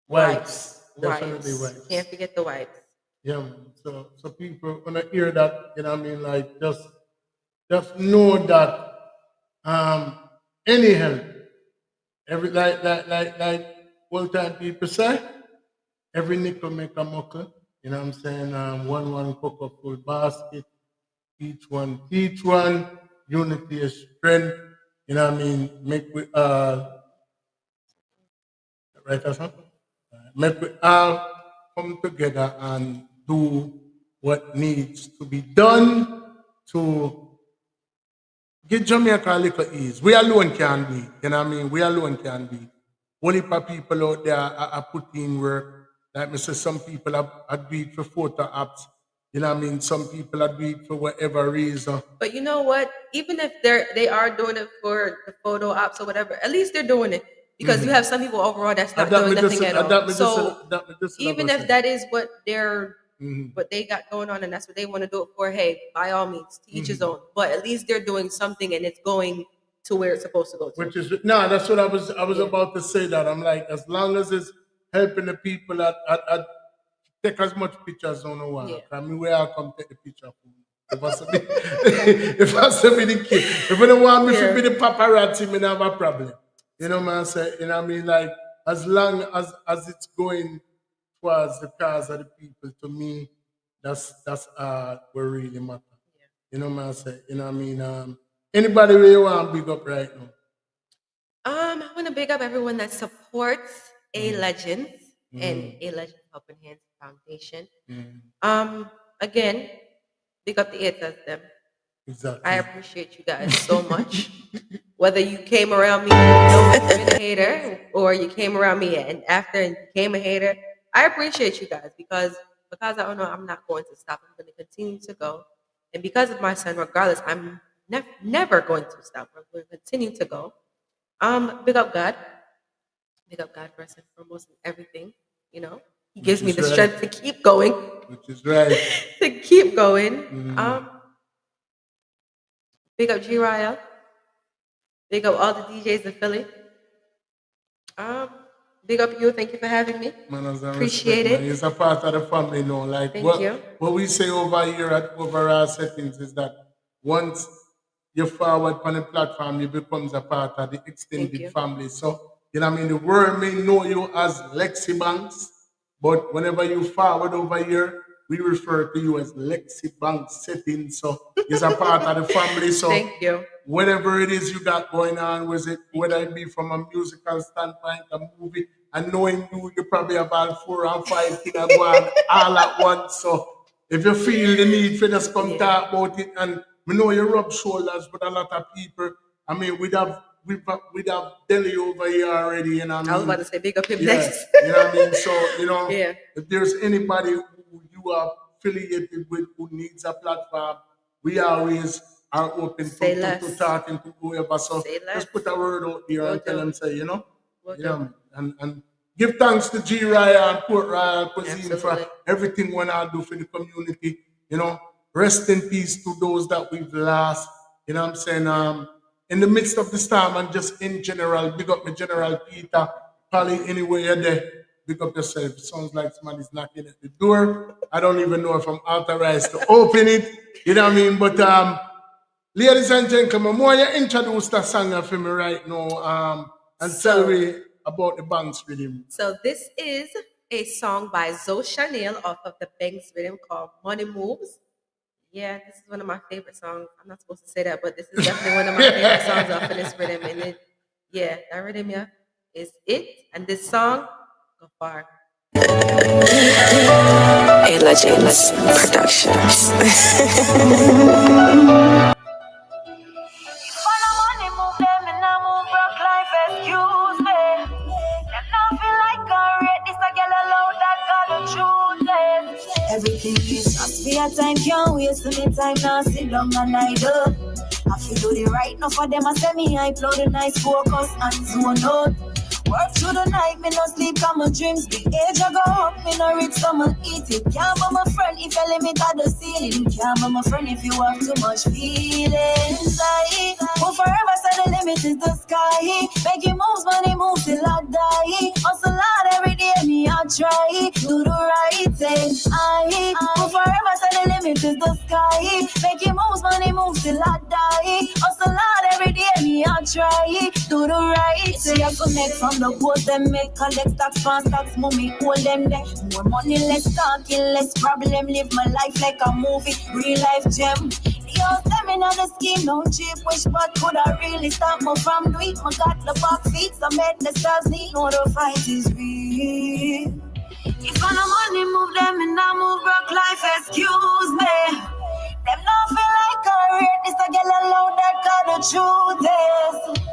Definitely wipes. Can't forget the wipes. Yeah, man. So people when I hear that, like just know that any help, every like old time people say, every nickel make a muckle. You know what I'm saying? One cook up full basket, each one, unity is strength. You know what I mean? Make we right or something? Make we all come together and do what needs to be done to give Jamaica a little ease. We alone can do it. You know what I mean? We alone can do it. One heap of people out there are putting in work. Like I say, some people are do it for photo apps. You know what I mean? Some people are do it for whatever reason. But you know what? Even if they are doing it for the photo ops or whatever, at least they're doing it. Because you have some people overall that's not doing nothing at all. So even if that is what what they got going on and that's what they want to do it for, hey, by all means, to each his own. But at least they're doing something and it's going to where it's supposed to go to. Which is no, that's what I was about to say. That I'm like, as long as it's helping the people at take as much pictures on the wall. Yeah. I mean, where I come take the picture from. If I say if I say me the kid, if you don't want me to be the paparazzi, me don't have a problem. You know what I'm saying? You know what I mean? Like, as long as it's going towards the cause of the people, to me, that's what really matter. You know what I'm saying? You know what I mean? Anybody where you want to big up right now? I want to big up everyone that supports A Legends and A Legends Helping Hands Foundation. Again, big up the haters them. Exactly. I appreciate you guys so much. Whether you came around me and been a hater, or you came around me and after and became a hater, I appreciate you guys because I don't know I'm not going to stop. I'm going to continue to go, and because of my son, regardless, I'm never going to stop. I'm going to continue to go. Big up God. Big up God first and foremost in everything. You know, He gives me the strength to keep going. Which is right. To keep going. Big up G Ryle. Big up all the DJs in Philly. Big up you. Thank you for having me. Man, Appreciate it. It's a part of the family now. Like Thank you. What we say over here at Overall Settings is that once you forward on the platform, you becomes a part of the extended family. So, you know what I mean? The world may know you as Lexi Banks, but whenever you forward over here, we refer to you as Lexi Banks Settings. So it's a part of the family. So thank you. Whatever it is you got going on, whether it be from a musical standpoint, a movie, and knowing you probably have about 4 or 5 things going all at once. So if you feel the need for just come talk about it, and we know you rub shoulders with a lot of people. I mean, we'd have Delhi over here already, you know what I mean? I was about to say big up him Yeah, next. you know what I mean? So, you know, Yeah. if there's anybody who you are affiliated with who needs a platform, we always are open to talking to whoever. So just put a word out there and tell them, say, you know, and give thanks to G Raya and Port Royal Cuisine for everything when I do for the community. You know, rest in peace to those that we've lost. You know what I'm saying? In the midst of this time and just in general, big up my General Peter, Polly, anywhere you're there, big up yourself. It sounds like somebody's knocking at the door. I don't even know if I'm authorized to open it. You know what I mean? But ladies and gentlemen, more you introduce that song for me right now and tell me about the Banks Rhythm. So this is a song by Zoe Chanel off of the Banks Rhythm called Money Moves. Yeah, this is one of my favorite songs. I'm not supposed to say that, but this is definitely one of my favorite songs off of this rhythm. And that rhythm, is it. And this song, go far. A Legends Productions. Everything is just for your time, can't waste me time, now sit down and I do. I feel do the right, now for them I say me, I blow the nice focus and zone out. Work through the night, me no sleep, cause my dreams big age I go up, me no reach some and eat it. Can't be my friend if you limit at the ceiling. Can't be my friend if you have too much feelings. I will forever say the limit is the sky. Making moves, money moves till I die. Hustle hard every day, me I try. Do the right thing. I will forever say the limit is the sky. Making moves, money moves till I die. Hustle hard every day, me I try. Do the right thing. I connect from the post them make collect stocks, fast stocks, mommy, hold them there. More money, less talking, less problem. Live my life like a movie, real life gem. Yo, them in on the scheme, no cheap wish, but could I really stop me from doing? I got the back feet, so make the stars need, know the fight is real. If I no money move them and I move broke life, excuse me. Them don't feel like I read this, I get alone, that got the truth is.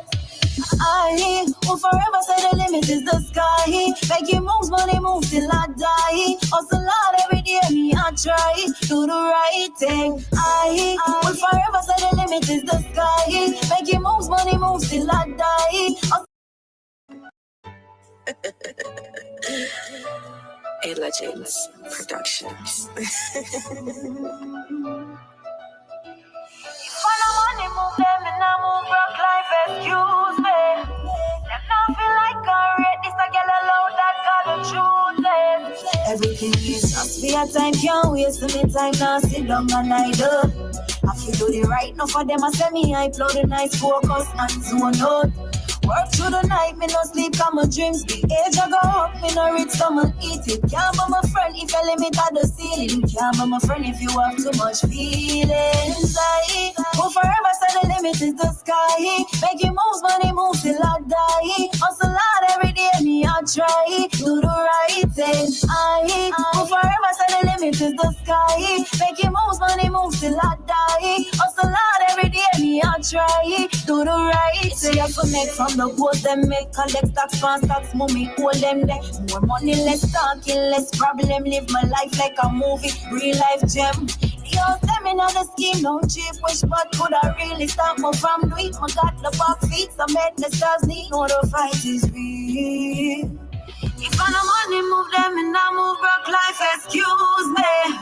I will forever say the limit is the sky. Making moves, money moves till I die. Hustle hard every day, me I try. Do the right thing. I will forever say the limit is the sky. Making moves, money moves till I die. A Legends Productions. Money move them and I move move broke life, excuse me. Them not feel like a rate, this a girl alone that got the truth. Everything is just for your time, can't waste me time, now sit down and I do. I feel do the right, now for them I say me, I blow the nice focus and zone out. Work through the night, me no sleep, cause my dreams big age I go up, me no reach some and eat it. Can't be my friend if you limit at the ceiling. Can't be my friend if you have too much feelings. I will forever say the limit is the sky. Making moves, money moves till I die. Hustle hard every day, me I try. Do the right thing. I will forever say the limit is the sky. Making moves, money moves till I die. Hustle hard every day, me I try. Do the right thing. I make from the boat, them make collect tax, pass tax, mommy, hold them there. More money, less talking, less problem. Live my life like a movie, real life gem. Yo, tell me now the scheme, no cheap, wish but could I really stop me from doing? I got the box feet, so make the stars need, no the fight is real. If I no money move them and I move broke life, excuse me.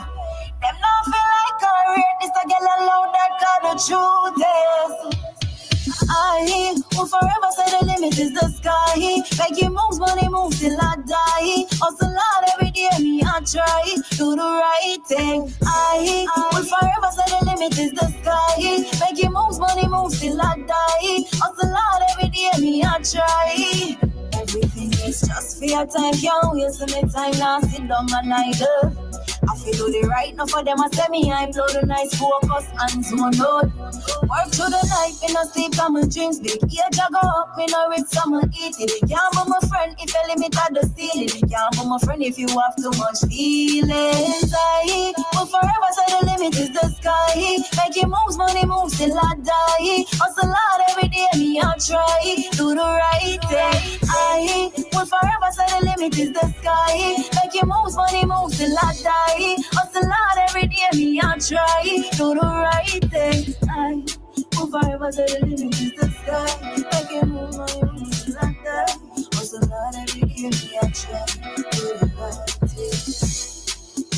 Them not feel like a rate, this a girl alone that got the truth is. I will forever say the limit is the sky. Making moves, money moves till I die. Hustle hard every day, me I try. Do the right thing. I will forever say the limit is the sky. Making moves, money moves till I die. Hustle hard every day, me I try. Everything is just for your time, can't waste my time, now sit down and I do. I feel do the right, now for them I say me, I blow the nice focus and zone out. Work through the night, me no sleep, and my dreams big. Age I go up, me no reach some and eat it. Can't be my friend if you limit at the ceiling. Can't be my friend if you have too much feelings. I will forever say the limit is the sky. Making moves, money moves till I die. Hustle hard every day, me I try. Do the right thing. I will forever say the limit is the sky. Making moves, money moves till I die. Hustle hard every day, me I try. Do the right thing. I will forever say the limit is the sky. Making moves, money moves till I die. Hustle hard every day, me I try. Do the right thing.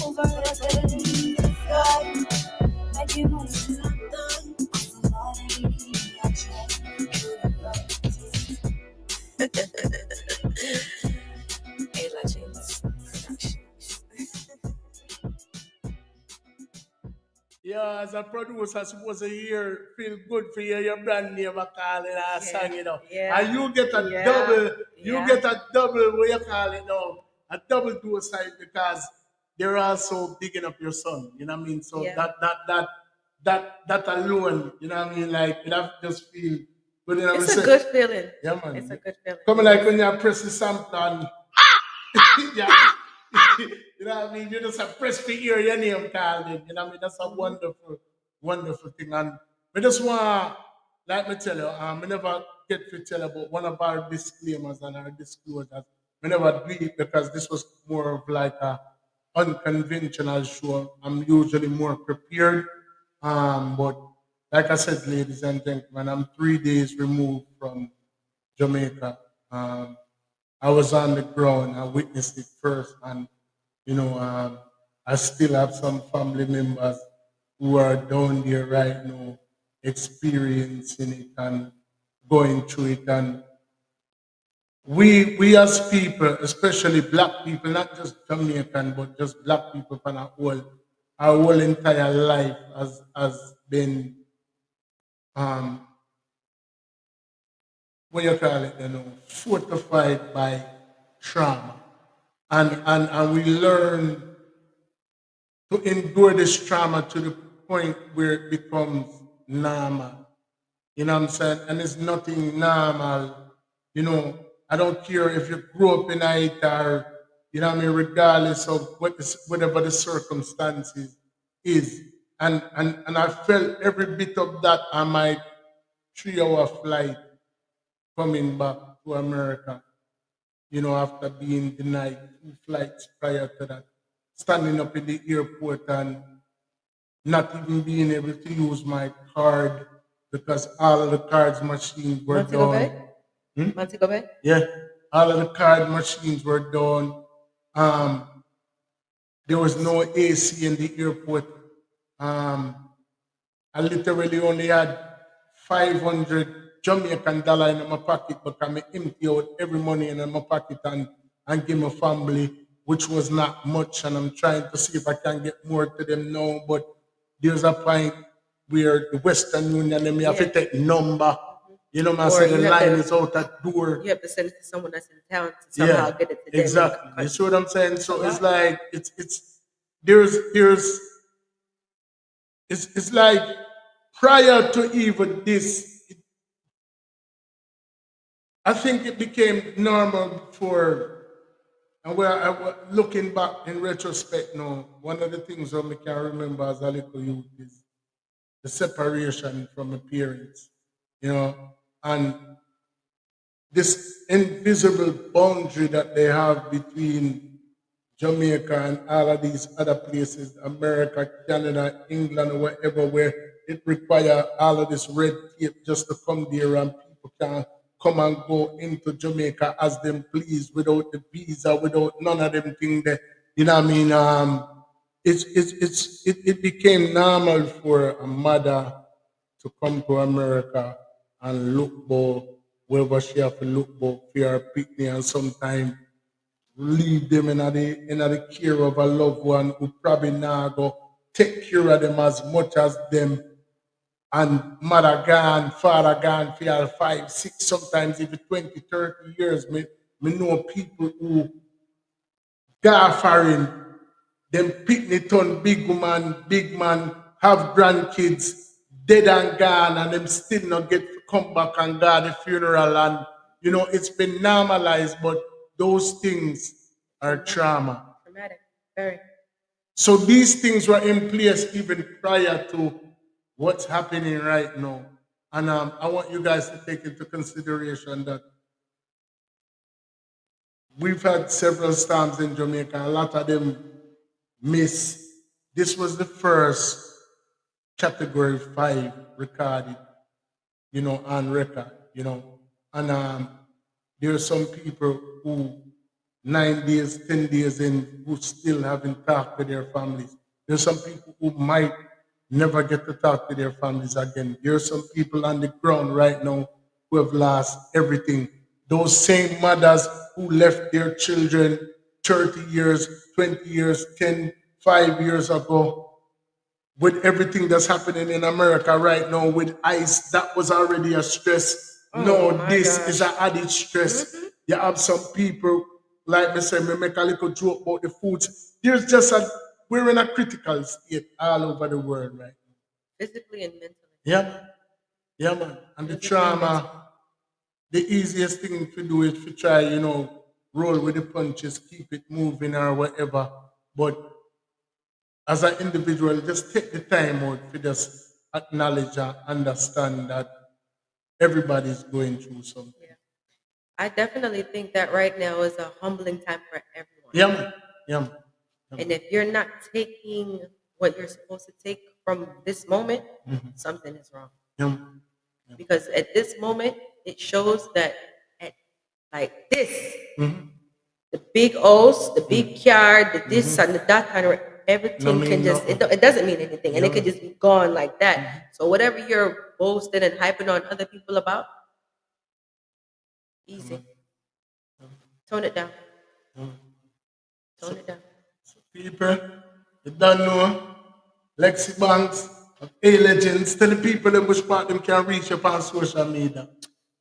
Will forever say the limit is the sky. Making moves till I die. Hustle hard every day, me I try. Do the right thing. A Legends Productions. Yeah, as a producer, I suppose a year feel good for you, your brand name a call it a song, you know. Yeah. And you get a Yeah. double, Yeah. get a double, what you call it now, a double dose side because they're also digging up your son, you know what I mean? So Yeah. that alone, you know what I mean? Like, it have to just feel good, you know what It's I'm a saying? good feeling. Yeah, man. It's a good feeling. Coming like when you press the sample and yeah. You know what I mean? You just have press for ear your name called in. You know what I mean? That's a wonderful, wonderful thing. And we just want, like me tell you, we never get to tell about one of our disclaimers and our disclosures. We never do it because this was more of like a unconventional show. I'm usually more prepared. But like I said, ladies and gentlemen, I'm 3 days removed from Jamaica. I was on the ground. I witnessed it first, and I still have some family members who are down there right now, experiencing it and going through it. And we as people, especially black people, not just Jamaican, but just black people, and our whole entire life has been what you call it, fortified by trauma. And we learn to endure this trauma to the point where it becomes normal. You know what I'm saying? And it's nothing normal. I don't care if you grew up in it or, you know what I mean, regardless of whatever the circumstances is. And I felt every bit of that on my 3 hour flight coming back to America, after being denied 2 flights prior to that, standing up in the airport and not even being able to use my card because all of the cards machines were Montego down. Bay? Montego Bay? Yeah, all of the card machines were down. There was no AC in the airport. I literally only had $500 Jamaican dollar in my pocket, but I empty out every money in my pocket and give my family, which was not much. And I'm trying to see if I can get more to them now. But there's a point where the Western Union, they may have to take number. You know, I said the line is out that door. You have to send it to someone that's in town to somehow get it to them. Exactly. You see what I'm saying? So it's like there's it's like prior to even this, I think it became normal for, and where looking back in retrospect now, one of the things that I can remember as a little youth is the separation from my parents, you know, and this invisible boundary that they have between Jamaica and all of these other places, America, Canada, England, or wherever, where it requires all of this red tape just to come there and people can come and go into Jamaica as them please without the visa, without none of them things that, you know what I mean? It became normal for a mother to come to America and look for wherever she have to look for her picnic, and sometimes leave them in the care of a loved one who probably now go take care of them as much as them. And mother gone, father gone for 5, 6, sometimes even 20, 30 years. Me know people who go foreign, them picnic ton, big man, have grandkids, dead and gone, and them still not get to come back and go to the funeral. And, you know, it's been normalized, but those things are trauma. Traumatic, very. So these things were in place even prior to what's happening right now. And I want you guys to take into consideration that we've had several storms in Jamaica. A lot of them miss. This was the first Category 5 recorded, you know, on record, you know. And there are some people who 9 days, 10 days in, who still haven't talked to their families. There's some people who might never get to talk to their families again. There are some people on the ground right now who have lost everything. Those same mothers who left their children 30 years, 20 years, 10, 5 years ago, with everything that's happening in America right now with ICE, that was already a stress. This is an added stress. You have some people, like me say, me make a little joke about the foods. We're in a critical state all over the world right now. Physically and mentally. Yeah, man. And the trauma, the easiest thing to do is to try, you know, roll with the punches, keep it moving or whatever. But as an individual, just take the time out to just acknowledge and understand that everybody's going through something. Yeah. I definitely think that right now is a humbling time for everyone. Yeah. And if you're not taking what you're supposed to take from this moment, something is wrong. Because at this moment, it shows that at like this, the big O's, the big yard, the this and the that kind of everything can just, it doesn't mean anything. And it could just be gone like that. So whatever you're boasting and hyping on other people about, easy. Tone it down. Tone it down. People, you don't know, Lexi Banks, A-Legends, tell the people in which part them can reach up on social media.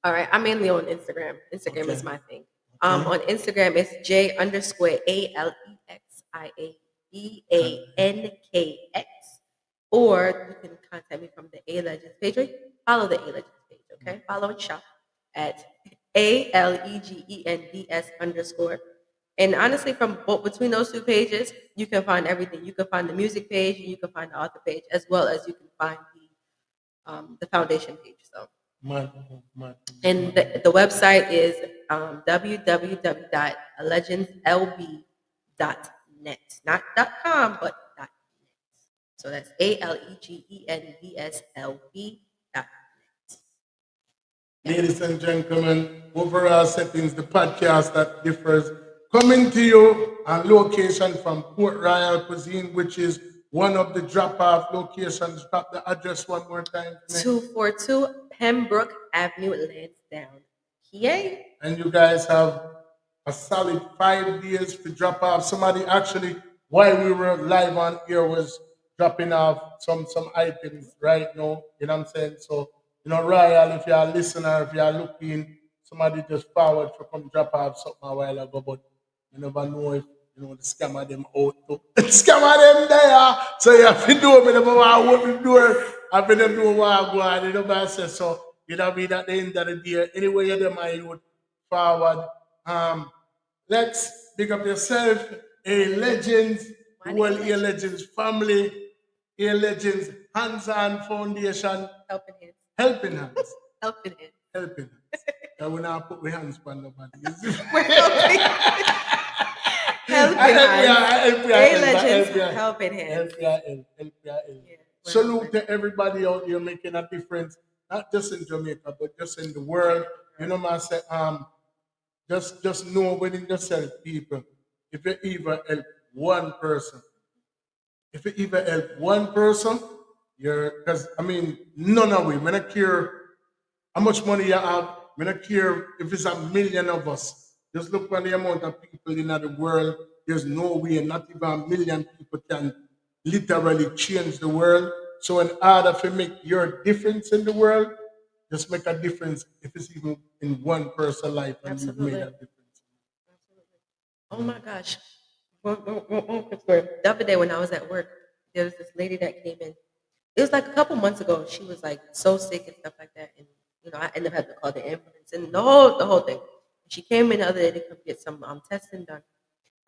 All right, I'm mainly on Instagram. Instagram is my thing. On Instagram, it's J_ALEXIABEANKX. Or you can contact me from the A-Legends page. Or you can follow the A-Legends page, okay? Follow and shop at ALEGENDS_. And honestly, between those two pages, you can find everything. You can find the music page, and you can find the author page, as well as you can find the foundation page. So, and the website is www.legendslb.net, not .com, but .net. So that's ALEGENDSLB.net. Ladies and gentlemen, Overall Settings, the podcast that differs, coming to you on location from Port Royal Cuisine, which is one of the drop-off locations. Drop the address one more time. 242 Pembroke Avenue, Lansdowne, PA. And you guys have a solid 5 days to drop off. Somebody actually, while we were live on here, was dropping off some items right now. You know what I'm saying? So, Royal, if you're a listener, if you're looking, somebody just forward for come drop off something a while ago, but you never know if the scammer them out too. Scammer them there. So you have to do me, never want to open the door. I have to know what I go on. You know what I say? So you know what I mean, at the end of the day, anyway you them I would forward. Lex, big up yourself. A Legends, the whole A Legends family, A Legends Hands-On Foundation. Helping hands. Helping hands. Helping hands. Helping hands. And we now put my hands on nobody. We're helping. Helping hands. A Legends helping hands. Salute to everybody out here making a difference, not just in Jamaica, but just in the world. You know, man, say, just know within yourself, people, if you even help one person, because, none of we, I don't care how much money you have, I don't care if it's 1 million of us. Just look at the amount of people in the world. There's no way, not even 1 million people can literally change the world. So in order to make your difference in the world, just make a difference if it's even in one person's life and you've made a difference. Oh my gosh. One quick story. The other day when I was at work, there was this lady that came in. It was like a couple months ago. She was like so sick and stuff like that. And I ended up having to call the ambulance and the whole thing. She came in the other day to come get some testing done.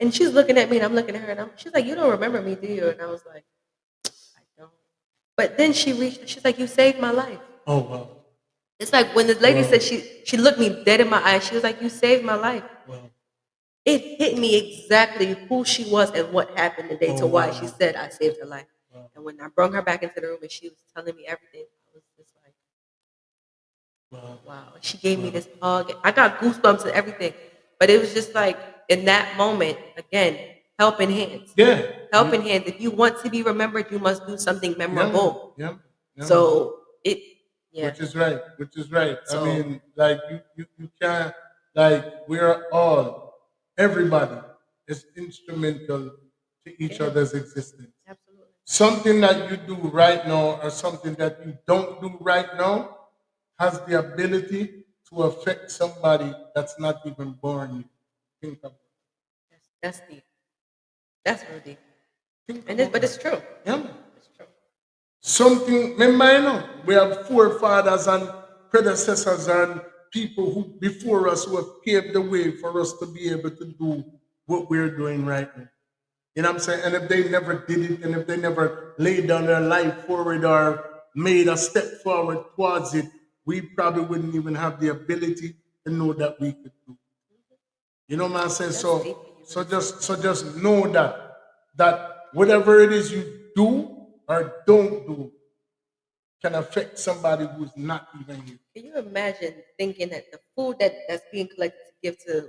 And she's looking at me and I'm looking at her and she's like, "You don't remember me, do you?" And I was like, "I don't." But then she's like, "You saved my life." Oh, wow. It's like when the lady said she looked me dead in my eyes. She was like, "You saved my life." Wow. It hit me exactly who she was and what happened today to why she said I saved her life. Wow. And when I brought her back into the room and she was telling me everything, I was just like, wow. She gave me this hug. I got goosebumps and everything. But it was just like, in that moment, again, helping hands. Yeah. Helping hands. If you want to be remembered, you must do something memorable. Yeah. So Which is right. So- You can't, we're all, everybody is instrumental to each other's existence. Absolutely. Something that you do right now or something that you don't do right now has the ability to affect somebody that's not even born yet. Think about it. That's deep. That's real deep. But it's true. Yeah. Something, remember, we have forefathers and predecessors and people who before us who have paved the way for us to be able to do what we're doing right now. You know what I'm saying? And if they never did it, and if they never laid down their life forward or made a step forward towards it, we probably wouldn't even have the ability to know that we could do. You know what I'm saying? So just know that whatever it is you do or don't do can affect somebody who's not even here. Can you imagine thinking that the food that's being collected to give to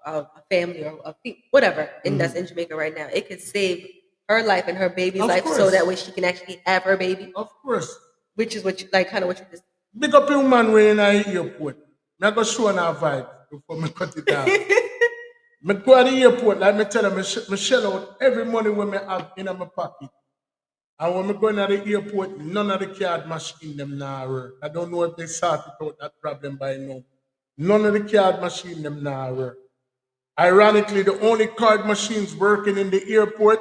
a family or whatever, and that's in Jamaica right now, it could save her life and her baby's life, so that way she can actually have her baby? Of course. Which is what you just. Big up your man way in the airport. I'm going to show a vibe before I cut it down. I go to the airport, like I tell them, I shell out every money when I have in my pocket. And when I go to the airport, none of the card machine them now work. I don't know if they sorted out that problem by now. None of the card machine them now work. Ironically, the only card machines working in the airport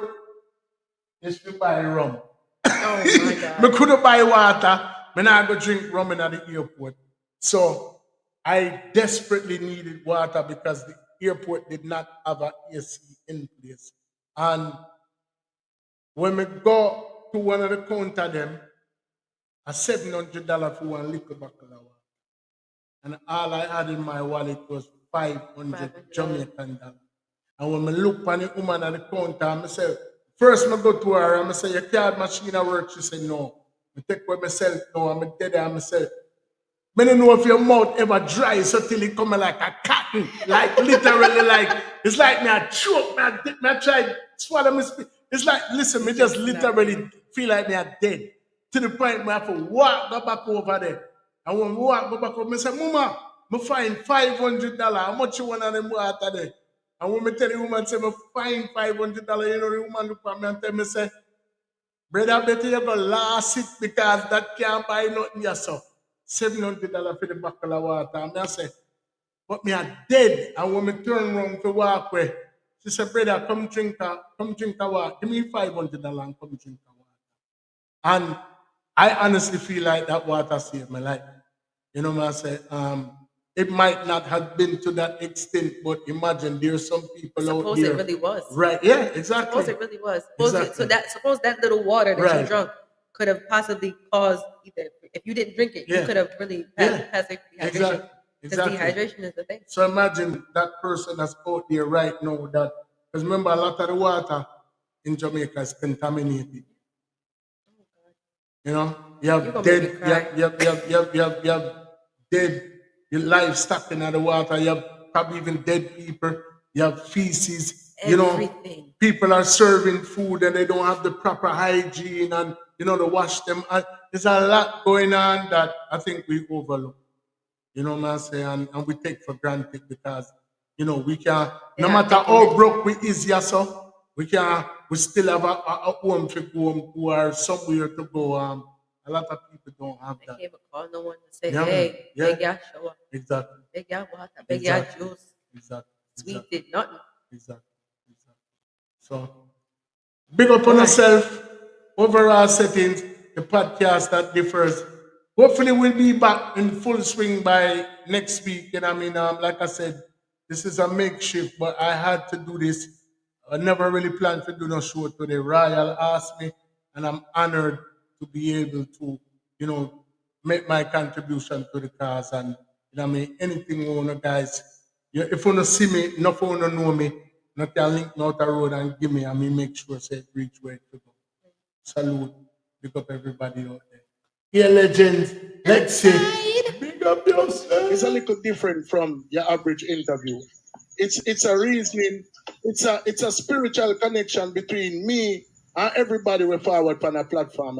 is to buy rum. Oh my God. I couldn't buy water. I not go drink rum in the airport. So I desperately needed water because the airport did not have an AC in place. And when we go to one of the counter them, a $700 for one little bottle of water. And all I had in my wallet was 500 Jamaican dollars. And when I look at the woman at the counter, I say, first I go to her and I say, your card machine work? She said, no. I take with myself now, I'm dead and I say, I don't know if your mouth ever dry so till it come like a cotton. Like literally it's like me I choke, me I try to swallow my spit. It's like, listen, me just literally feel like me are dead. To the point where I have to go back over there. And when we walk back up, I say, Mama, I find $500. How much you want on them water there? And when I tell the woman, say, I find $500, you know, the woman look at me and tell me, say, brother, better you go last it because that can't buy nothing yourself. $700 for the bottle of water. And I say, but me are dead. And when I turn around to walk away, she said, brother, come drink a water. Give me $500 and come drink a water. And I honestly feel like that water saved my life. You know what I say? It might not have been to that extent, but imagine there's some people out Suppose there. it really was. Right, yeah, exactly. Suppose it really was. Exactly. Suppose that little water that Right. you drunk could have possibly caused either, if you didn't drink it, you Yeah. could have really Yeah. passed dehydration. Exactly. Because Exactly. dehydration is the thing. So imagine that person that's out there right now that, because remember a lot of the water in Jamaica is contaminated. You know, you You have gonna dead, make me cry. you have dead your livestock in the water, you have probably even dead people, you have feces, you know, Everything. people are serving food and they don't have the proper hygiene and you know to wash them. And there's a lot going on that I think we overlook. You know what I'm saying? And we take for granted because, you know, we can, no Yeah, matter taking how it. broke we is, yeah, so we still have a home to go or somewhere to go. A lot of people don't have They that. can't even call no one to say, Yeah, man. hey, Yeah. beg your shower, Exactly. beg your water, beg your Exactly. juice. Exactly. Sweet did nothing. Exactly. So, big up on yourself. Overall settings, the podcast that differs. Hopefully, we'll be back in full swing by next week. And I mean, like I said, this is a makeshift, but I had to do this. I never really planned to do no show today. Royal asked me, and I'm honored to be able to, you know, make my contribution to the cause. And you know, what I mean, anything you want, guys. If you want to see me, not if you want to know me, not can link me out the road and give me, I mean, make sure say reach where it to go. Salute, big up everybody out there. Here, legends, Lexi, big up yourself. It's a little different from your average interview. It's a reasoning, it's a spiritual connection between me and everybody we forward on a platform.